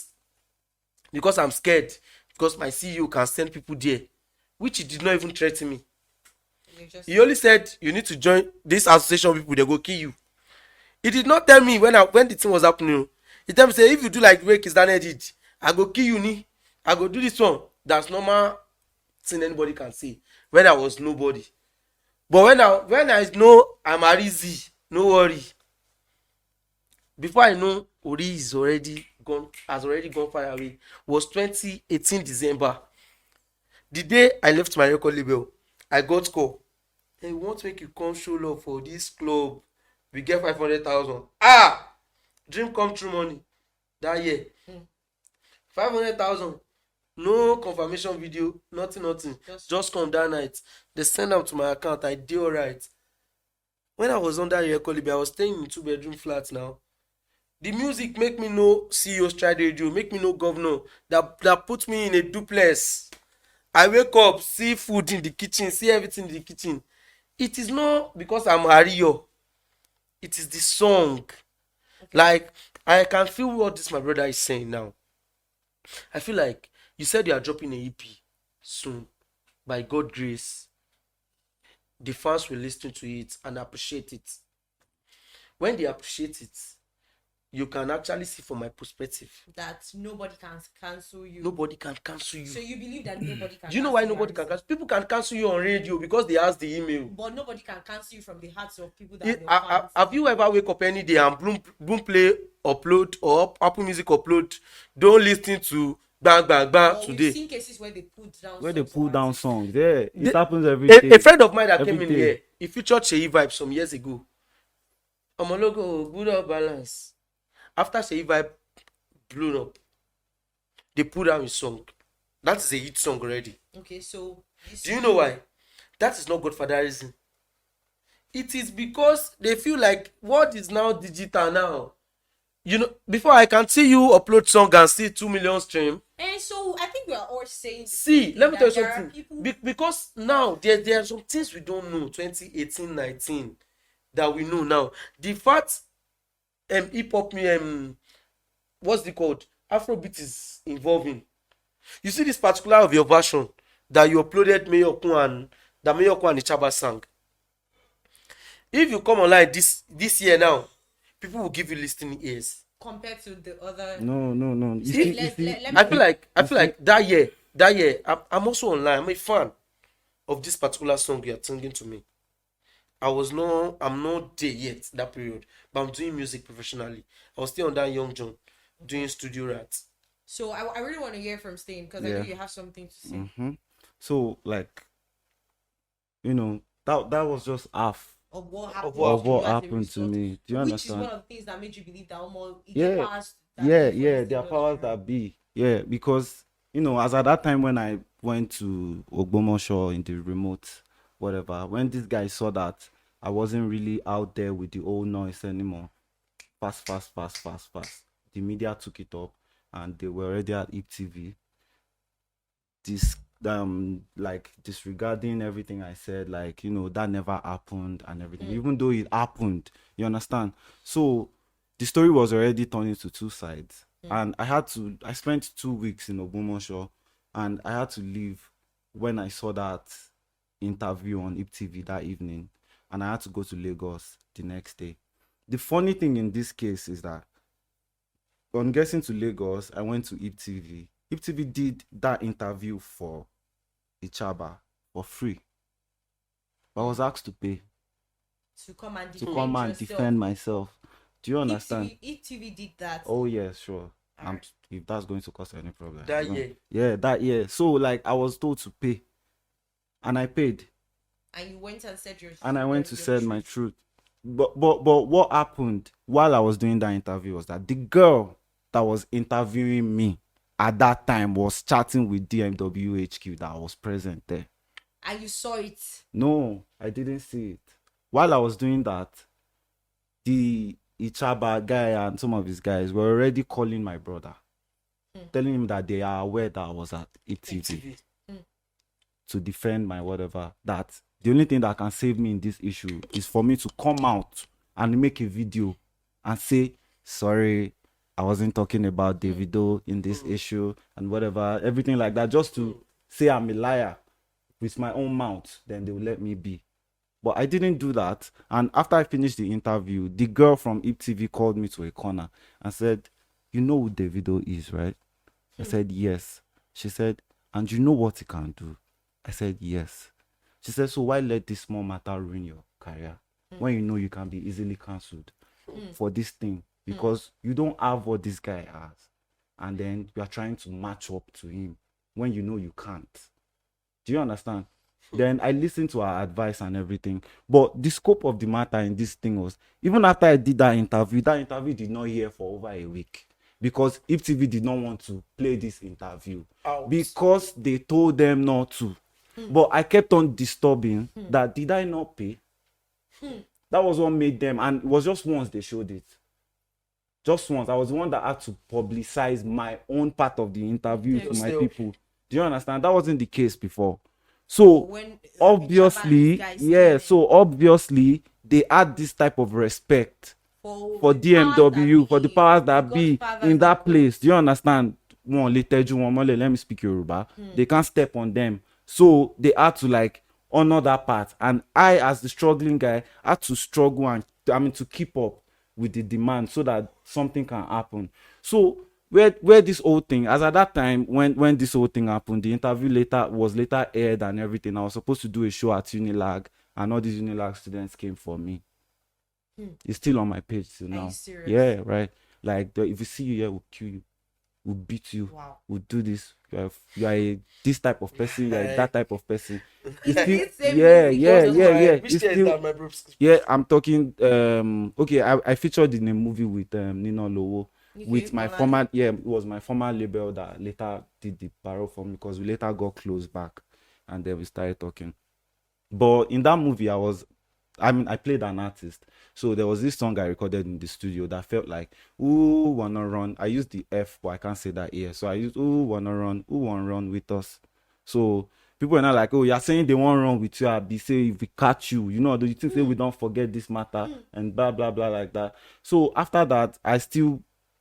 because I'm scared, because my CEO can send people there, which he did not even threaten me. He only said you need to join this association, people they go kill you. He did not tell me when the thing was happening. He tell me say if you do like the way Kiss Daniel did, I go kill you ni. I go do this one. That's normal thing anybody can say when I was nobody. But when I know I'm Arizi, no worry. Before I know Ori is already gone, has already gone far away, was 2018 December. The day I left my record label, I got call. Hey, we want to make you come show love for this club. We get 500,000. Dream come true money that year. 500,000. No confirmation video, nothing. Just come that night. They send them to my account. I did alright. When I was under the record label, I was staying in 2-bedroom flats now. The music make me know CEO's Child Radio, make me know governor that put me in a duplex. I wake up, see food in the kitchen, see everything in the kitchen. It is not because I'm Ario. It is the song. Okay. Like, I can feel what this my brother is saying now. I feel like you said you are dropping an EP soon. By God's grace, the fans will listen to it and appreciate it. When they appreciate it, you can actually see from my perspective that nobody can cancel you. Nobody can cancel you. So you believe that nobody can. Do you know why nobody can cancel? People can cancel you on radio because they ask the email. But nobody can cancel you from the hearts of people that have you ever wake up any day and boom play upload or Apple Music upload? Don't listen to bang today. We've seen cases where they pull down songs. Yeah, it happens every day. A friend of mine that came in here, he featured Sheyi Vibe some years ago. Omologo, good or balance. After Sheyi Vibe blew up, they put out his song. That is a hit song already. Okay, so do you know why? That is not Godfatherism. It is because they feel like what is now digital now. You know, before I can see you upload song and see 2 million stream. And so I think we are all saying. See, let me tell you something. Because now there are some things we don't know. 2018, 19 that we know now. The fact hip hop what's it called? Afrobeat is involving. You see this particular of your version that you uploaded Mayorkun and Ichaba sang. If you come online this year now, people will give you listening ears. Compared to the other. No. I feel like that year, I'm also online. I'm a fan of this particular song you're singing to me. I'm not there yet that period, but I'm doing music professionally. I was still on that Young John doing studio rats. So I really want to hear from Stain because I know you have something to say. Mm-hmm. So like, you know, that was just half of what happened to me. Do you understand? Which is one of the things that made you believe that almost there are powers that be. Yeah, because you know, as at that time when I went to Ogbomosho in the remote, whatever, when this guy saw that I wasn't really out there with the old noise anymore, fast. The media took it up, and they were already at IP TV. Like disregarding everything I said, like, you know, that never happened and everything, even though it happened, you understand? So the story was already turning to two sides, and I spent 2 weeks in Ogbomosho, and I had to leave when I saw that interview on IP TV that evening, and I had to go to Lagos the next day. The funny thing in this case is that on getting to Lagos, I went to IP TV. IP TV did that interview for Ichaba for free. But I was asked to pay to come and defend myself. Do you understand? IP TV did that. Oh yes, sure. If that's going to cause any problem. That year. Yeah, that year. So like I was told to pay, and I paid. And you went and said your. And I went to say my truth. But what happened while I was doing that interview was that the girl that was interviewing me at that time was chatting with DMWHQ that was present there. And you saw it? No, I didn't see it. While I was doing that, the Ichaba guy and some of his guys were already calling my brother, telling him that they are aware that I was at ETV to defend my whatever. That the only thing that can save me in this issue is for me to come out and make a video and say, sorry, I wasn't talking about Davido in this issue and whatever, everything like that, just to say I'm a liar with my own mouth. Then they will let me be. But I didn't do that. And after I finished the interview, the girl from ETV called me to a corner and said, you know who Davido is, right? I said, yes. She said, and you know what he can do? I said, yes. She said, so why let this small matter ruin your career when you know you can be easily cancelled for this thing? Because you don't have what this guy has. And then you are trying to match up to him when you know you can't. Do you understand? Then I listened to her advice and everything. But the scope of the matter in this thing was, even after I did that interview did not hear for over a week. Because IPTV did not want to play this interview. Because they told them not to. But I kept on disturbing that, did I not pay? That was what made them, and it was just once they showed it. Just once. I was the one that had to publicize my own part of the interview to my people. Do you understand? That wasn't the case before. So obviously, they had this type of respect for DMW, for the powers that be in that place. Do you understand? Let me speak Yoruba. They can't step on them. So they had to like honor that part. And I, as the struggling guy, had to struggle and to keep up with the demand so that something can happen. So where this whole thing, as at that time when this whole thing happened, the interview was later aired and everything. I was supposed to do a show at Unilag, and all these Unilag students came for me. It's still on my page till now. Are you serious? Yeah, right. Like if we see you here, we'll kill you, we'll beat you, Wow. we'll do this. You are this type of person, you are that type of person. It's still, yeah. I'm talking. Okay, I featured in a movie with Nino Lowo. With my former, it was my former label that later did the barrel for me, because we later got close back and then we started talking. But in that movie, I played an artist. So there was this song I recorded in the studio that felt like, ooh, wanna run. I used the F, but I can't say that here. So I used, ooh, wanna run with us. So people are not like, oh, you're saying they won't run with you. I'll be say if we catch you, do you think we don't forget this matter and blah, blah, blah, like that. So after that, I still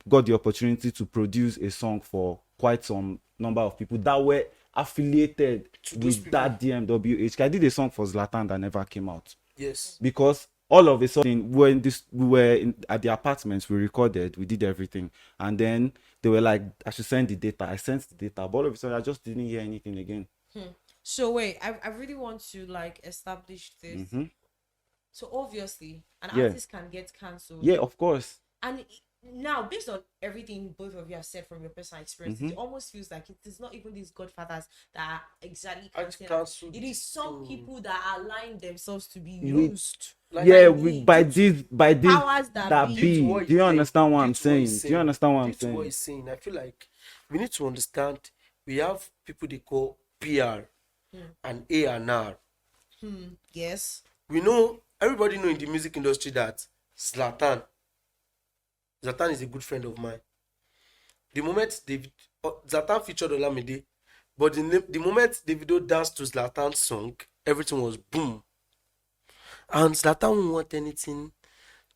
got the opportunity to produce a song for quite some number of people that were affiliated with that DMWH. I did a song for Zlatan that never came out. Yes. Because all of a sudden, we were at the apartments, we recorded, we did everything. And then they were like, I should send the data. I sent the data. But all of a sudden, I just didn't hear anything again. So wait, I really want to like establish this. So obviously, an artist can get cancelled. Yeah, of course. And now, based on everything both of you have said from your personal experience, it almost feels like it is not even these Godfathers that are exactly cancelled. It is some people that are allowing themselves to be used. By these powers that be. Do you understand what I'm saying? Do you understand what I'm saying? What he's saying? I feel like we need to understand. We have people they call PR and A&R. Yes. We know, everybody know in the music industry that Zlatan is a good friend of mine. The moment Zlatan featured Olamide, but the moment Davido danced to Zlatan's song, everything was boom. And Zlatan won't want anything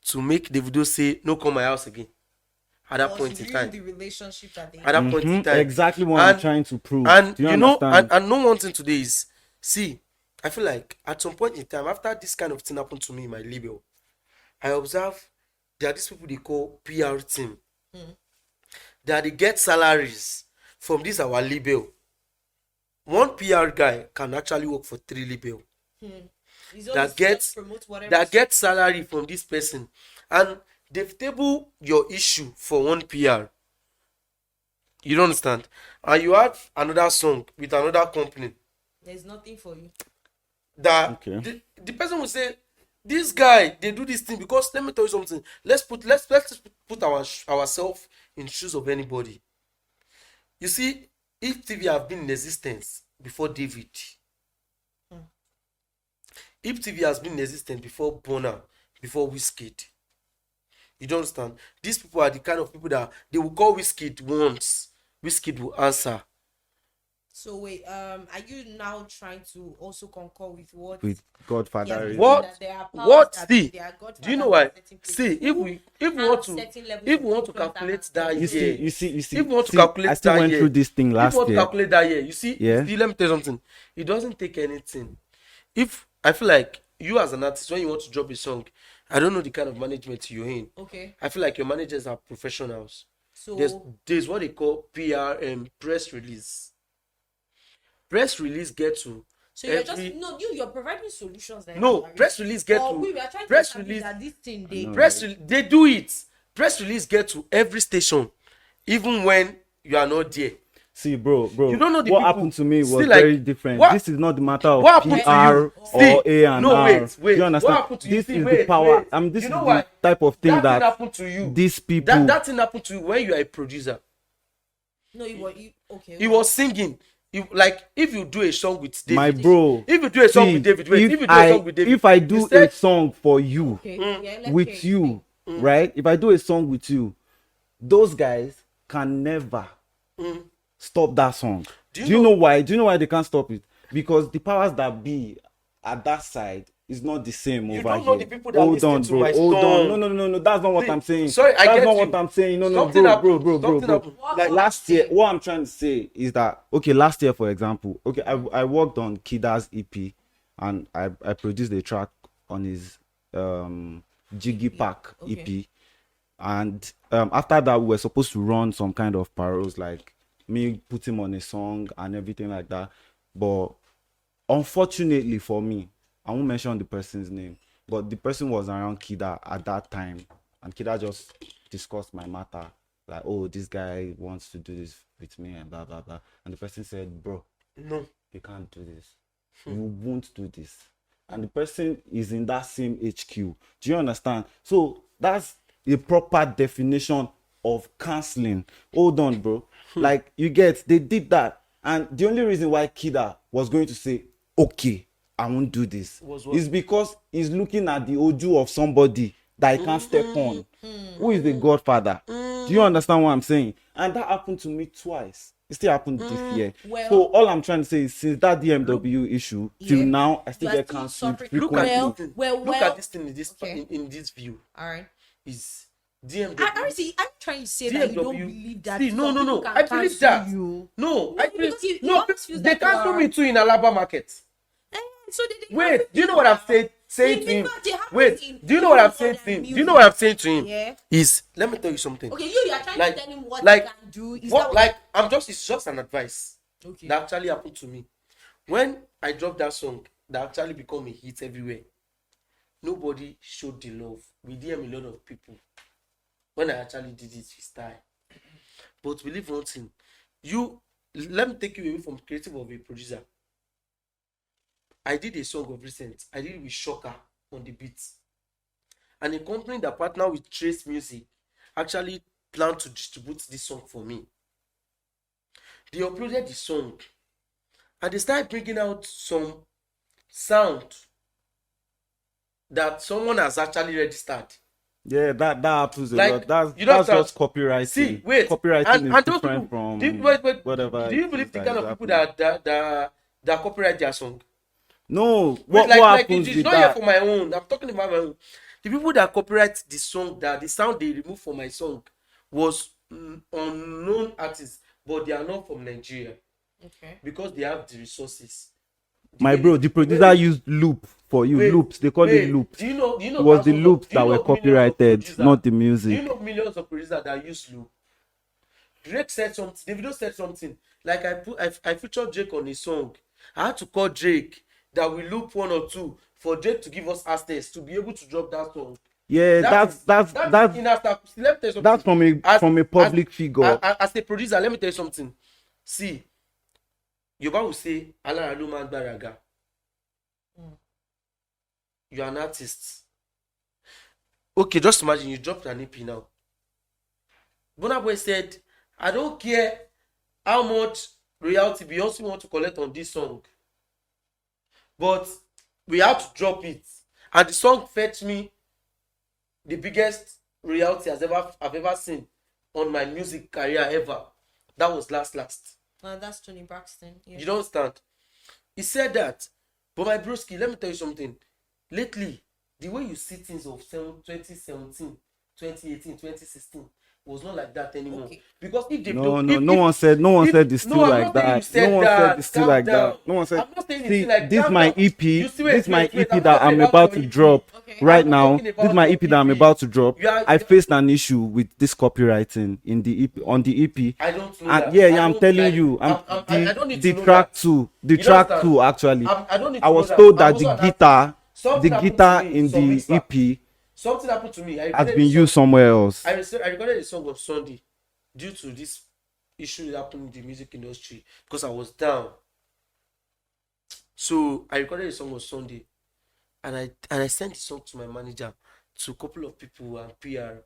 to make Davido say, no, come my house again. At that point in time. The relationship that they at that point in time. Exactly what I'm trying to prove. And do you understand? And no one thing today is, see, I feel like at some point in time, after this kind of thing happened to me in my label, I observe there are these people they call PR team. That they get salaries from this our label. One PR guy can actually work for 3 label. That gets salary from this person. And they've tabled your issue for one PR. You don't understand? And you have another song with another company There's nothing for you. that Okay. the person will say, this guy, they do this thing because let me tell you something. Let's put ourselves in shoes of anybody. You see, if TV have been in existence before David, if TV has been in existence before Bonner, before Wizkid, you don't understand? These people are the kind of people that they will call Wizkid once, Wizkid will answer. So wait, are you now trying to also concur with what? With Godfatherism. What? That there are powers What? that See, they are godfathers do you know why? in certain places See, if who we have want to certain levels if we of want to influence calculate and that control. year, You see. if we want to See, calculate I still that went year, through this thing if we last want to year. calculate that year, you see, Yeah. let me tell you something. It doesn't take anything. If I feel like you as an artist, when you want to drop a song, I don't know the kind of management you're in. Okay. I feel like your managers are professionals. So There's what they call PR and press release. Press release get to you're just you're providing solutions that no press release get to we were trying press to release that this thing they they do it. Press release get to every station, even when you are not there. See, bro, You don't know the what people. happened to me was See, like, very different. what- This is not the matter of what happened to PR you? or See, A and no, R. wait. Do you understand? What happened to you? This See, is the wait, power. wait. This You is know the why? type of thing That that happened to you. these people. That thing happened to you when you are a producer. No, you okay. He was singing. Like if you do a song with David, My bro. if you do a song See, with David, wait, if you do a I song with David, if I you do said- a song for you Okay. Yeah, let's with hear it. you, right? If I do a song with you, those guys can never stop that song. Do you know why? Do you know why they can't stop it? Because the powers that be at that side is not the same You over don't here. know the people that Hold listen on, to bro. my Hold on. song. No. That's not what See, I'm saying. sorry, I That's get not you. what I'm saying. No, Something bro, happened. bro. Something happened. Like last year, what I'm trying to say is that okay, last year, for example, okay, I worked on Kida's EP, and I produced a track on his Jiggy Pack EP, and after that, we were supposed to run some kind of paroles, like me put him on a song and everything like that, but unfortunately for me, I won't mention the person's name, but the person was around Kida at that time, and Kida just discussed my matter, like, oh, this guy wants to do this with me and blah blah blah, and the person said, bro, No. you can't do this, you won't do this, and the person is in that same HQ. Do you understand? So that's a proper definition of canceling. Hold on, bro. Like, you get, they did that, and the only reason why Kida was going to say, okay, I won't do this, is because he's looking at the oju of somebody that he can't step on, who is the Godfather. Do you understand what I'm saying? And that happened to me twice. It still happened this year. Well, so all I'm trying to say is, since that DMW issue till Yeah. now, I still You are get still cancelled suffering. Look frequently. at this thing. well, Look well. at this thing in this Okay. in this view. All right. Is DMW. I'm trying to say that you don't DMW. believe that. See, no. some people can I believe cancel that. You. No, I believe because you no. always feel They that you cancel are- me too in Alaba market. So they Wait, do you know what I'm saying In to him? fact, they have Wait, it in do you know what I'm all saying their to him? Do you music. know what I'm saying to him? Yeah. Is let me tell you something. Okay, you are trying Like- to tell him what like, he can do. Is What that like it's just an advice Okay. that actually happened to me. When I dropped that song that actually become a hit everywhere, nobody showed the love. We DM a lot of people when I actually did it with style. But believe one thing, let me take you away from creative of a producer. I did a song of recent. I did it with Shocker on the beat. And a company that partner with Trace Music actually planned to distribute this song for me. They uploaded the song and they started bringing out some sound that someone has actually registered. Yeah, that happens a Like, lot. That's you don't that's understand. just copywriting. See, wait. Copywriting is those different people, from wait. whatever. Do you it believe is the that kind is of people happening. that copyright their song? No, Wait, what happens it's with not that? here for my own. I'm talking about my own. The people that copyright the song, that the sound they removed from my song was unknown artists, but they are not from Nigeria Okay. because they have the resources. My bro, the producer used loop for you. Wait, loops. They call it loops. Do you know? It was the thousands loops do you that know were millions of copyrighted, producers- not the Do you music. know millions of producers that use loop? Drake said something. Davido said something. Like I featured Drake on a song. I had to call Drake that we loop one or two for Drake to give us access to be able to drop that song. Yeah, that's in after. Let me tell you something. that's from a public figure. As a producer, let me tell you something. See, Yoruba will say, "Alara lo ma gbaraga." You are an artist. Okay, just imagine you dropped an EP now. Burna Boy said, "I don't care how much royalty Beyonce want to collect on this song, but we have to drop it." And the song fetched me the biggest royalty I've ever seen on my music career ever. That was last. That's Tony Braxton. Yeah. You don't understand? He said that. But my broski, let me tell you something. Lately, the way you see things of 2017, 2018, 2016 was not like that anymore. Okay. Because if they No one said it's still like that. No one said it's still like that. No one said. I'm not saying See, it's like this calm my down. EP. You see, This my wait, EP that I'm about to drop Okay. right I'm not now. talking This is my about EP that I'm EP. about to drop. You are- I faced an issue with this copywriting in the EP on the EP. I don't know And that. yeah, I I'm don't telling like- you, I don't need the to know track that. two, the You don't track understand? two actually. I don't need I to was know told that I'm the also an guitar, artist. Something the happened guitar to me in some the weeks back. EP Something happened to me. I has recorded been the song- used somewhere else. I recorded a song on Sunday due to this issue that happened in the music industry because I was down. So I recorded a song on Sunday, and I sent the song to my manager, to a couple of people and PR.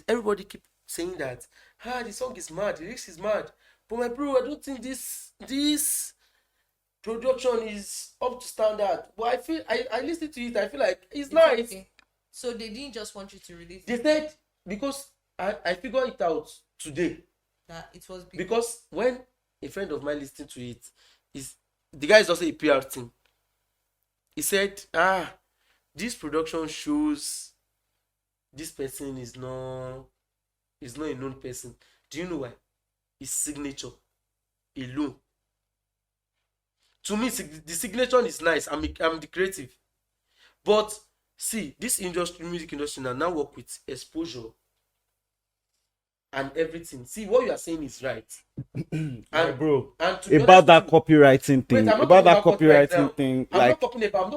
Everybody keep saying that the song is mad, the lyrics is mad. But my bro, I don't think this production is up to standard. But I feel I listened to it. I feel like it's nice. Okay. So they didn't just want you to release They it, said because I figured it out today. that it was Because when a friend of mine listened to it, the guy is also a PR team. He said, this production shows this person is not a known person. Do you know why? His signature alone. To me, the signature is nice. I'm the creative. But see, this music industry now work with exposure and everything. See, what you are saying is right. My bro, and to be about that honest with you- copywriting thing, Wait, I'm not about that talking about copyright now. copywriting thing, I'm like not talking about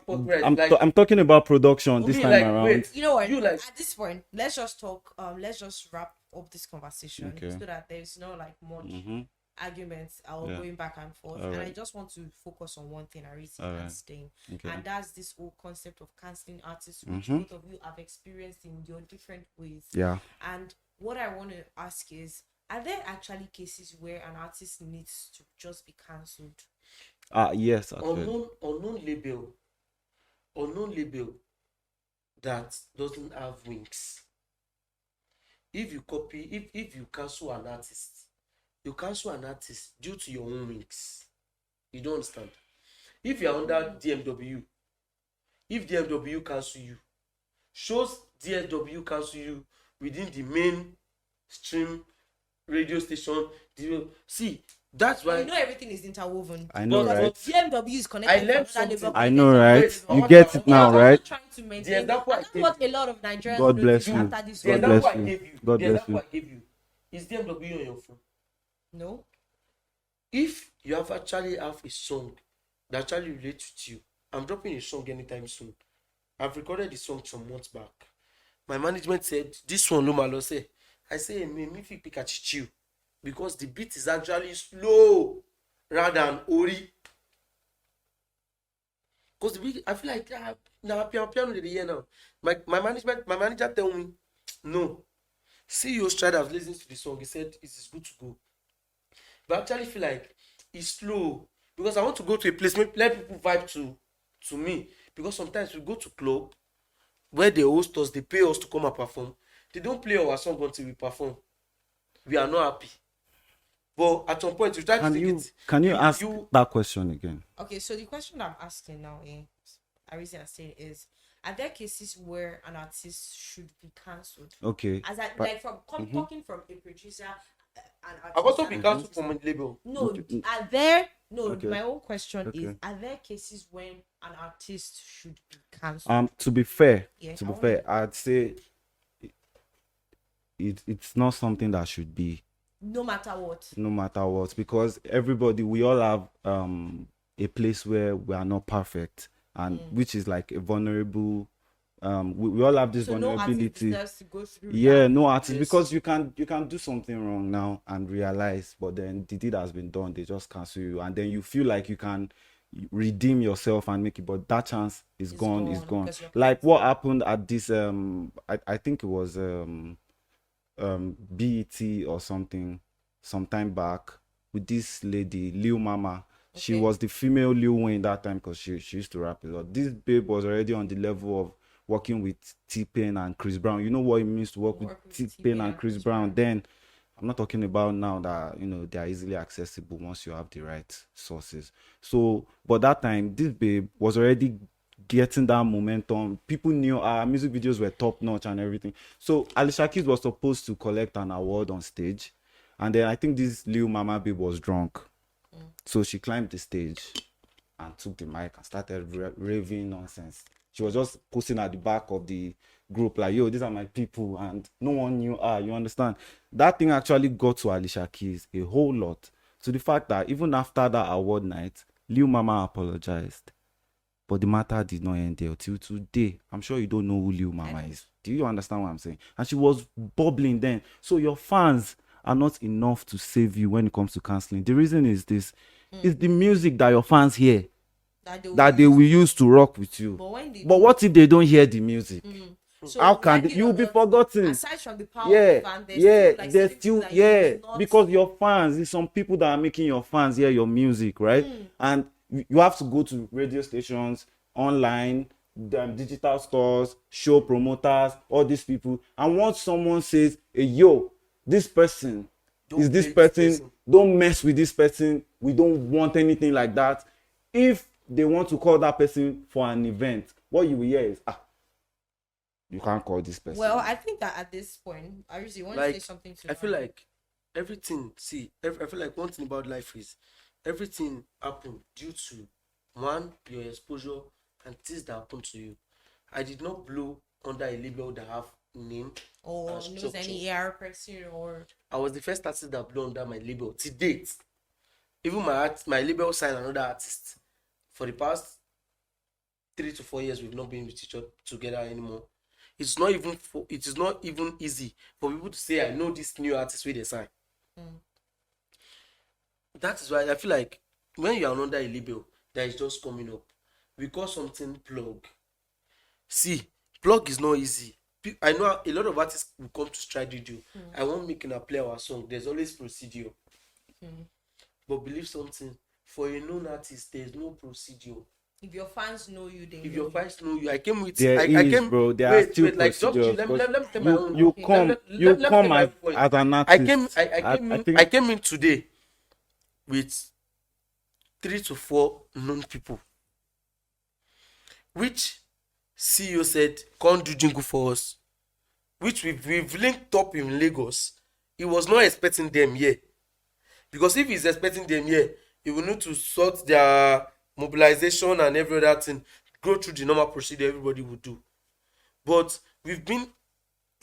copyright. I'm talking about production this me, time like, around. wait. You know what? You like- At this point, let's just talk. Let's just wrap up this conversation Okay. so that there's no like much Mhm. arguments or Yeah. going back and forth. All And I right. just want to focus on one thing I really All right. staying, Okay. and that's this whole concept of canceling artists, which Mhm. both of you have experienced in your different ways. Yeah. And what I want to ask is, are there actually cases where an artist needs to just be cancelled? Yes, actually. unknown label that doesn't have wings. If you cancel an artist, you cancel an artist due to your own wings. You don't understand? If you're under DMW, if DMW cancel you, shows DMW cancel you within the mainstream radio station. See, that's why You know everything is interwoven. I know, Because right? DMW is connected. I to learned another something. label I connected know, to right? another Wait, You hold get on, it now, I'm just right? trying to maintain. The example I And that's gave what a lot of Nigerians God will bless do you. after this the God one. bless example I you. gave you, God the bless example you. I gave you is DMW on your phone. No. If you actually have a song that actually relates with you, I'm dropping a song anytime soon. I've recorded the song some months back. My management said, this one, Lumalo say. I say, me fit pick at you because the beat is actually slow rather than ori. Because the beat, I feel like now piano the year now. My manager tell me, no. CEO tried to listen to the song. He said it is good to go. But I actually feel like it's slow because I want to go to a place, let people vibe to me. Because sometimes we go to club where they host us, they pay us to come and perform. They don't play our song until we perform. We are not happy. But at some point, you try to take it. Can you ask that question again? Okay, so the question I'm asking now, I reason I'm saying is, are there cases where an artist should be cancelled? Okay. As I but- like from talking from a producer, an artist. I've also and been an cancelled artist. from a label. No, are there? No, Okay. my own question is: Okay. are there cases when an artist should be cancelled? To be fair, Yeah, to I be wanna- fair, I'd say it's not something that should be, No matter what. no matter what, because we all have a place where we are not perfect, and which is like a vulnerable we all have this So no artist vulnerability. deserves to go through Yeah, that. no artist, Yes. because you can do something wrong now and realize, but then the deed has been done. They just cancel you, and then you feel like you can redeem yourself and make it, but that chance is It's gone. Is gone gone. because you're Like what happened at this I think it was BET or something some time back with this lady Lil Mama. She Okay. was the female Lil Wayne that time because she used to rap a lot. This babe was already on the level of working with T-Pain and Chris Brown. You know what it means to work with T-Pain and Chris Brown. Then I'm not talking about now that they are easily accessible once you have the right sources. So, but that time, this babe was already getting that momentum. People knew our music videos were top notch and everything. So Alicia Keys was supposed to collect an award on stage, and then I think this Lil Mama babe was drunk. So she climbed the stage and took the mic and started raving nonsense. She was just posting at the back of the group like, yo, these are my people, and no one knew her. You understand? That thing actually got to Alicia Keys a whole lot. So the fact that even after that award night, Lil Mama apologized. But the matter did not end there till today. I'm sure you don't know who Lil Mama is. Do you understand what I'm saying? And she was bubbling then. So your fans are not enough to save you when it comes to canceling. The reason is this. It's the music that your fans hear that they will use to rock with you. But what if they don't hear the music? So How can like you will be forgotten? Aside from the power of the fan, There's still because your fans, there's some people that are making your fans hear your music, right? And you have to go to radio stations, online, digital stores, show promoters, all these people. And once someone says, hey, yo, this person Don't is this play this person, person. don't mess with this person, we don't want anything like that. If they want to call that person for an event, what you will hear is, you can't call this person. Well, I think that at this point, I really want to say something to I feel like everything. I feel like one thing about life is everything happened due to one, your exposure and things that happened to you. I did not blow under a label that have name or and knows any structure. AR person or I was the first artist that blew under my label to date. Even my label signed another artist. For the past 3 to 4 years, we've not been with each other together anymore. It is not even easy for people to say I know this new artist with a sign. That is why I feel like when you are under a label that is just coming up, we call something plug. See, plug is not easy. I know a lot of artists will come to Stride Radio. I want making a play our song. There's always procedure. But believe something, for a known artist, there's no procedure. if your fans know you, they If know your fans know you, I came with There I is, came, bro. There are still like just procedures. let me tell my own. You Okay. come, Let you me tell come my as point. an artist. I came in today with 3 to 4 known people, which CEO said can't do jingle for us, which we've linked up in Lagos. He was not expecting them here, because if he's expecting them here, he will need to sort their mobilization and every other thing, go through the normal procedure everybody would do. But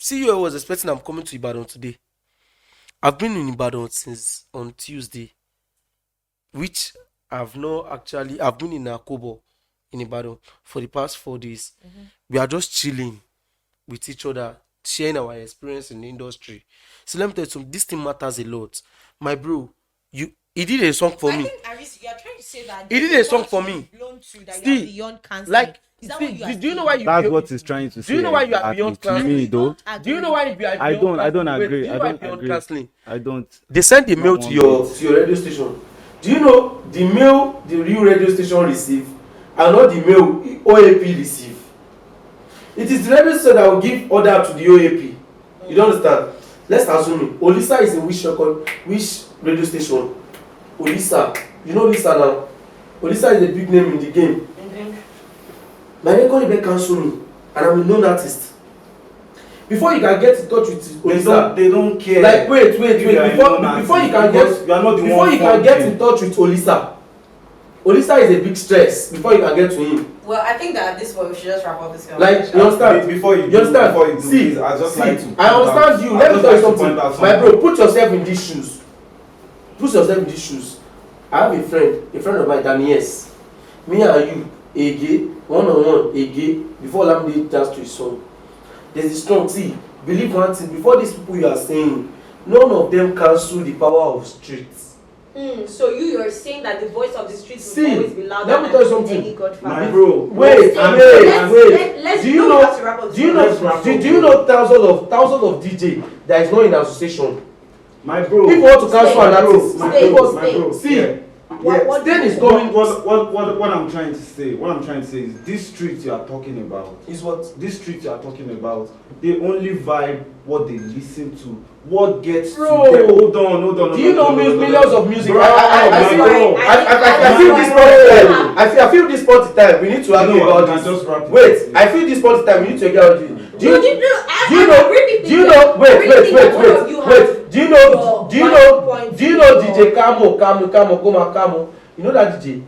CEO was expecting I'm coming to Ibadan today. I've been in Ibadan since on Tuesday, which I've been in Akobo in Ibadan for the past 4 days. We are just chilling with each other, sharing our experience in the industry. So let me tell you something, this thing matters a lot. My bro, he did a song for me. I think Arisi, you are trying to say that He did a song for me. See, beyond cancer. Like, is that what you are do you know why you That's what he's trying to say. Do you know why you are exactly. beyond To me, canceling? though, Do you know why you are beyond I don't canceling? agree. Wait, do you I know why don't beyond agree. canceling? I don't. They send a mail to your radio station. Do you know the mail the real radio station receive and not the mail OAP receive? It is the radio station that will give order to the OAP. You don't understand? Let's assume it. Olisa is in which radio station? Olisa. You know Olisa now? Olisa is a big name in the game. My record label cancel me, and I'm a known artist. Before you can get in touch with Olisa, They don't care. like wait. Before you can get in touch with Olisa is a big stress before you can get to him. Well, I think that at this point we should just wrap up this conversation. Like, you understand? Before you understand? do, See, please, I just like to. I understand you. Let me tell you something, my bro. Put yourself in these shoes. I have a friend of mine that yes, me and you, Ege, one-on-one, Ege, before Olamide dance to his song. There's a strong, see, believe one thing, before these people you are saying, none of them cancel the power of streets. So you're saying that the voice of the streets will See, always be louder let me tell you than something. any Godfather. My bro, Wait. Let's Do you we know? have to wrap up Do you this know? conversation. Do you know thousands of DJ that is not in association? my bro. People want to cancel Stay. an artist. my Stay. bro, Stay. my bro. See, Yeah. What then is What, coming. what I'm trying to say, is this street you are talking about. Is what? This street you are talking about, they only vibe what they listen to, what gets Bro, to them. Hold on. Do you know millions of music? Bro, I feel this point time. I feel this point time. We need to argue about this. Just wrap it. Wait, I feel this point time. We need to argue about this. Do you know? Wait. Do you know DJ Kamo? You know that DJ?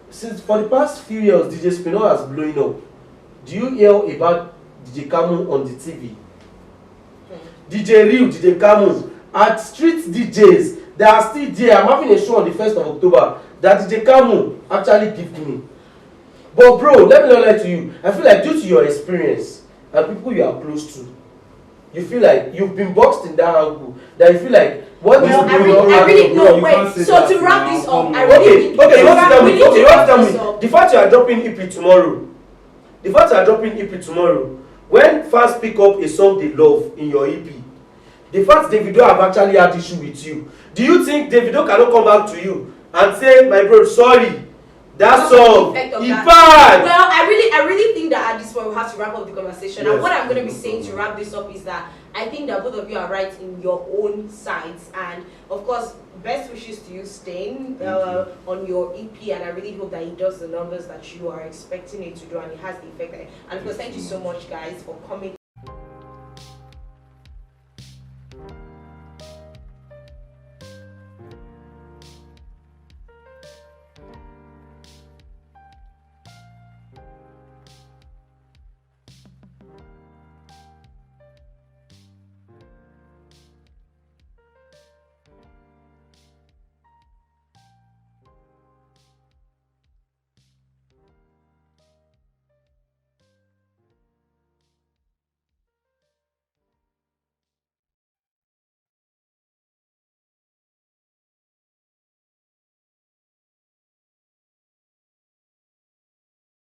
Since for the past few years, DJ Spino has blowing up. Do you hear about DJ Kamo on the TV? DJ Real, DJ Kamo, at street DJs, they are still there. I'm having a show on the 1st of October that DJ Kamo actually gifted me. But bro, let me not lie to you. I feel like due to your experience and people you are close to, you feel like you've been boxed in that angle. That you feel like what Well, this I really bro, no you wait. can't say So that to wrap now. this Come up, I on. really Okay, you want to tell me? we need Okay, you want to wrap tell this me? up. The fact you are dropping EP tomorrow. The fact you are dropping EP tomorrow. When fans pick up a song they love in your EP, the fact Davido have actually had issue with you, do you think Davido cannot come back to you and say, my bro, sorry, that song, he bad? Well, I really think that at this point we have to wrap up the conversation. Yes. And what I'm going to be saying to wrap this up is that I think that both of you are right in your own sides. And of course, best wishes to you staying on your EP. And I really hope that it does the numbers that you are expecting it to do and it has the effect. And of course, thank you so much, guys, for coming